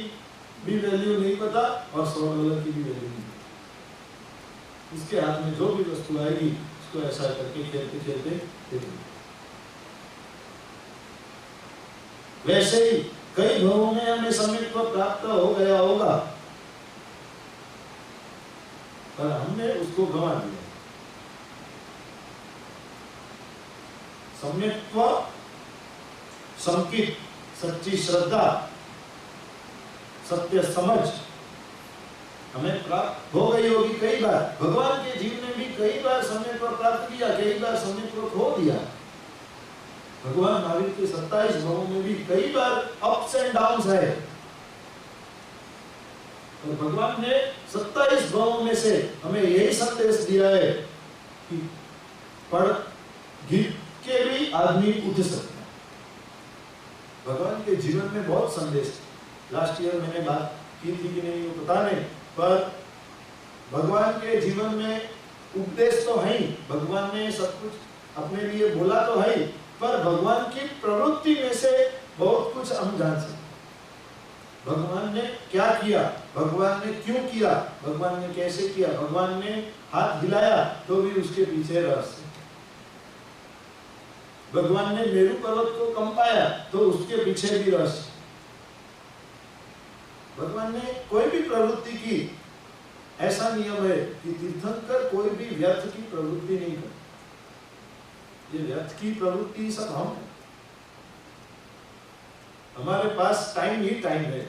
भी वैल्यू नहीं पता और $100 की भी वैल्यू नहीं पता। उसके हाथ में जो भी वस्तु आएगी उसको ऐसा करके खेलते खेलते फेंक। वैसे ही कई भावों में हमें सम्यक्त्व प्राप्त हो गया होगा पर हमने उसको गंवा दिया। सम्यक्त्व, संकित, सच्ची श्रद्धा, सत्य समझ हमें प्राप्त हो गई होगी कई बार। भगवान के जीवन में भी कई बार सम्यक्त्व प्राप्त किया, कई बार सम्यक्त्व खो दिया। भगवान महावीर के 27 भावों में भी कई बार अप्स एंड डाउन्स है। और भगवान ने 27 भावों में से हमें यही संदेश दिया है कि पढ़ गिर के भी आदमी उठ सकता है। भगवान के जीवन में बहुत संदेश। लास्ट ईयर मैंने बात की थी कि नहीं वो पता नहीं, पर भगवान के जीवन में उपदेश तो है ही, भगवान ने सब कुछ अपने लिए बोला तो है ही, पर भगवान की प्रवृत्ति में से बहुत कुछ हम जान सकते। भगवान ने क्या किया, भगवान ने क्यों किया, भगवान ने कैसे किया, भगवान ने हाथ हिलाया तो भी उसके पीछे रहस्य। भगवान ने मेरू पर्वत को कंपाया तो उसके पीछे भी रहस्य। भगवान ने कोई भी प्रवृत्ति की, ऐसा नियम है कि तीर्थंकर कोई भी व्यर्थ की प्रवृत्ति नहीं करते। ये व्यर्थ की प्रवृत्ति सब हम हैं। हमारे पास टाइम ही टाइम है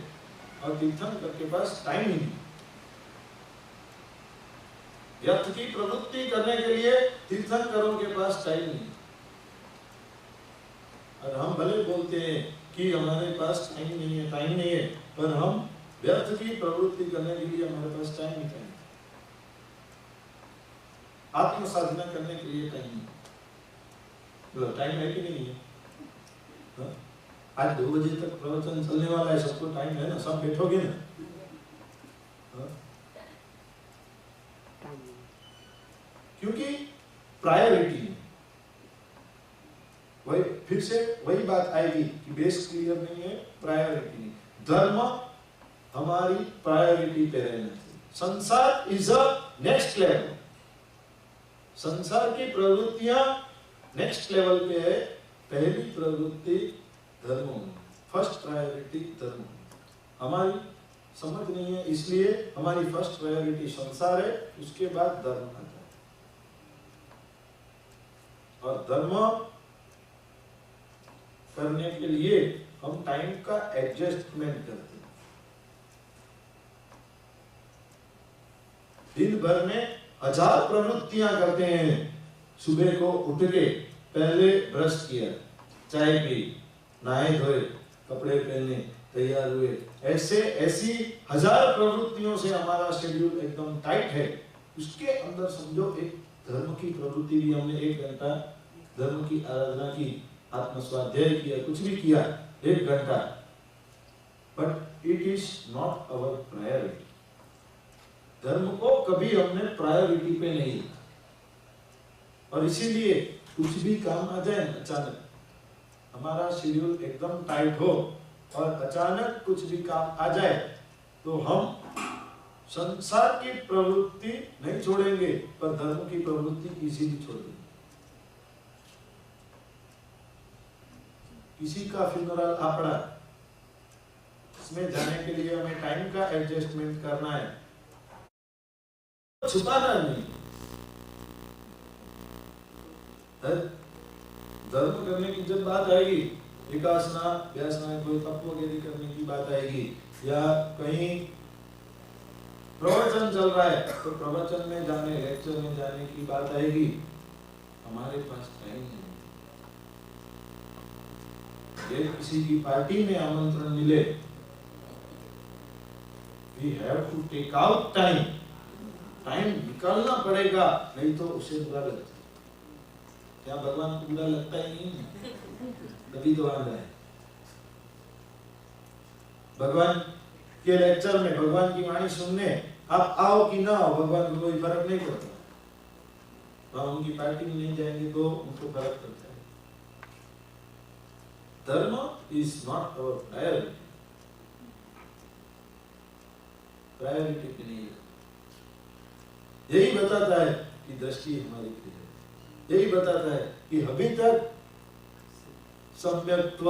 और तीर्थंकर के पास टाइम ही नहीं। व्यर्थ की प्रवृत्ति करने के लिए तीर्थंकरों के पास टाइम नहीं। और हम भले बोलते हैं कि हमारे पास टाइम नहीं है, टाइम नहीं है, पर हम व्यर्थ की प्रवृत्ति करने के लिए हमारे पास टाइम ही टाइम। आत्म साधना करने के लिए टाइम नहीं। टाइम है कि नहीं है? हा? आज 2 बजे तक प्रवचन चलने वाला है, सबको टाइम है ना, सब बैठोगे ना? हा? क्योंकि प्रायोरिटी है। वही फिर से वही बात आएगी कि बेस क्लियर नहीं है, प्रायोरिटी नहीं। धर्म हमारी प्रायोरिटी पे रहना चाहिए। संसार इज अ नेक्स्ट लेवल। संसार की प्रवृत्तियां नेक्स्ट लेवल पे है। पहली प्रवृत्ति धर्म में, फर्स्ट प्रायोरिटी धर्म। हमारी समझ नहीं है, इसलिए हमारी फर्स्ट प्रायोरिटी संसार है, उसके बाद धर्म आता है। और धर्म करने के लिए हम टाइम का एडजस्टमेंट करते हैं। दिन भर में 1000 प्रवृत्तियां करते हैं। सुबह को उठ के पहले ब्रश किया, चाय पी, नहाए धोए, कपड़े पहने, तैयार हुए, ऐसी 1000 प्रवृत्तियों से हमारा शेड्यूल एकदम टाइट है। उसके अंदर समझो एक धर्म की प्रवृत्ति भी, हमने 1 घंटा धर्म की आराधना की, आत्मस्वाध्याय किया, कुछ भी किया 1 घंटा, but it is not our priority. धर्म को कभी हमने प्रायोरिटी पे नहीं लिया। और इसीलिए कुछ भी काम आ जाए अचानक, हमारा शेड्यूल एकदम टाइट हो और अचानक कुछ भी काम आ जाए तो हम संसार की प्रवृत्ति नहीं छोड़ेंगे, पर धर्म की प्रवृत्ति इजीली छोड़ देंगे। किसी का फ्यूनरल आ पड़ा, इसमें जाने के लिए हमें टाइम का एडजस्टमेंट करना है, छुपाना नहीं। धर्म करने की जब बात आएगी, विकासना व्यासना कोई तप वगैरह करने की बात आएगी, या कहीं प्रवचन चल रहा है तो प्रवचन में जाने, लेक्चर में जाने की बात आएगी, हमारे पास टाइम नहीं। ये किसी की पार्टी में आमंत्रण मिले, we have to take out time, time निकालना पड़ेगा, नहीं तो उसे बुरा लगता है। क्या भगवान को बुरा लगता ही नहीं? तभी तो आ रहा है। भगवान के लेक्चर में भगवान की वाणी सुनने आप आओ कि ना आओ, भगवान को कोई फर्क नहीं पड़ता। वहां उनकी पार्टी में नहीं जाएंगे तो उनको फर्क पड़ता है। धर्म is not our priority, priority पे नहीं है। यही बताता है कि दृष्टि हमारी क्लियर है, यही बताता है कि अभी तक सम्यक्त्व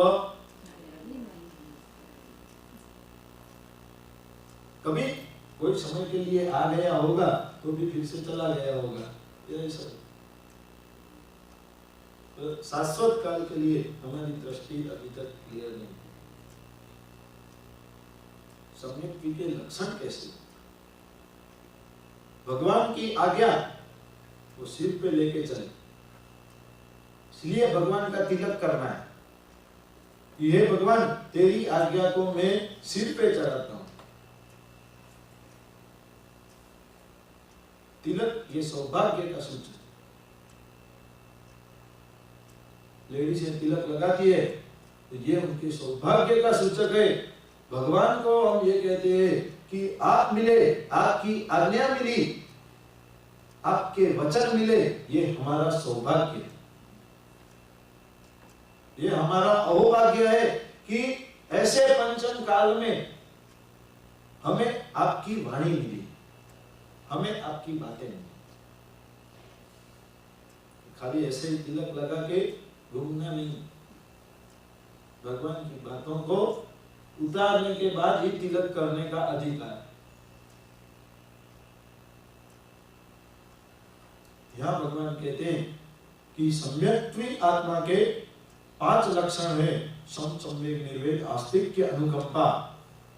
कभी कोई समय के लिए आ गया होगा तो भी फिर से चला गया होगा, यही सब। तो शाश्वत काल के लिए हमारी दृष्टि अभी तक क्लियर नहीं। सम्यक्त्व के लक्षण कैसे? भगवान की आज्ञा वो सिर पे लेके चले, इसलिए भगवान का तिलक करना है। ये भगवान तेरी आज्ञा को मैं सिर पे चढ़ाता हूं। तिलक ये सौभाग्य का सूचक। लेडीज ये तिलक लगाती है तो ये उनके सौभाग्य का सूचक है। भगवान को हम ये कहते हैं कि आप मिले, आपकी आज्ञा मिली, आपके वचन मिले, ये हमारा सौभाग्य है। ये हमारा अहोभाग्य है कि ऐसे पंचम काल में हमें आपकी वाणी मिली, हमें आपकी बातें मिली। खाली ऐसे ही तिलक लगा के घूमना नहीं, भगवान की बातों को उतारने के बाद ही तिलक करने का अधिकार। यहां भगवान कहते हैं कि सम्यक्त्व आत्मा के 5 लक्षण है। सम, संवेग, निर्वेद, आस्तिक, अनुकंपा।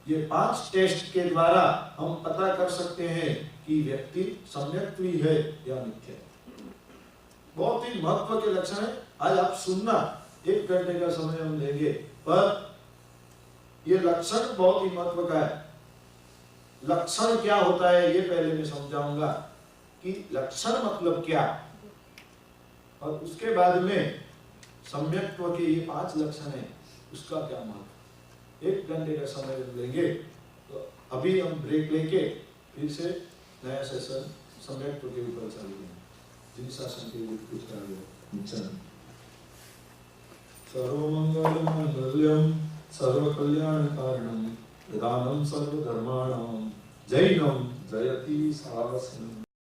ये 5 टेस्ट के द्वारा हम पता कर सकते हैं कि व्यक्ति सम्यक्त्व है या मिथ्या। बहुत ही महत्व के लक्षण है। आज आप सुनना, 1 घंटे का समय हम लेंगे, पर ये लक्षण बहुत ही महत्व का है। लक्षण क्या होता है ये पहले मैं समझाऊंगा कि लक्षण मतलब क्या, और उसके बाद में सम्यक्त्व के ये 5 लक्षण है, उसका क्या महत्व। 1 घंटे का समय लेंगे, तो अभी हम ब्रेक लेके फिर से नया सेशन सम्यक्त्व के ऊपर चलेंगे। जिन शासन के लिए कुछ कार्य सर्वमंगलमांगल्यं सर्वकल्याणकारणं प्रदानं सर्वधर्माणां जैनं जयति शासनम्।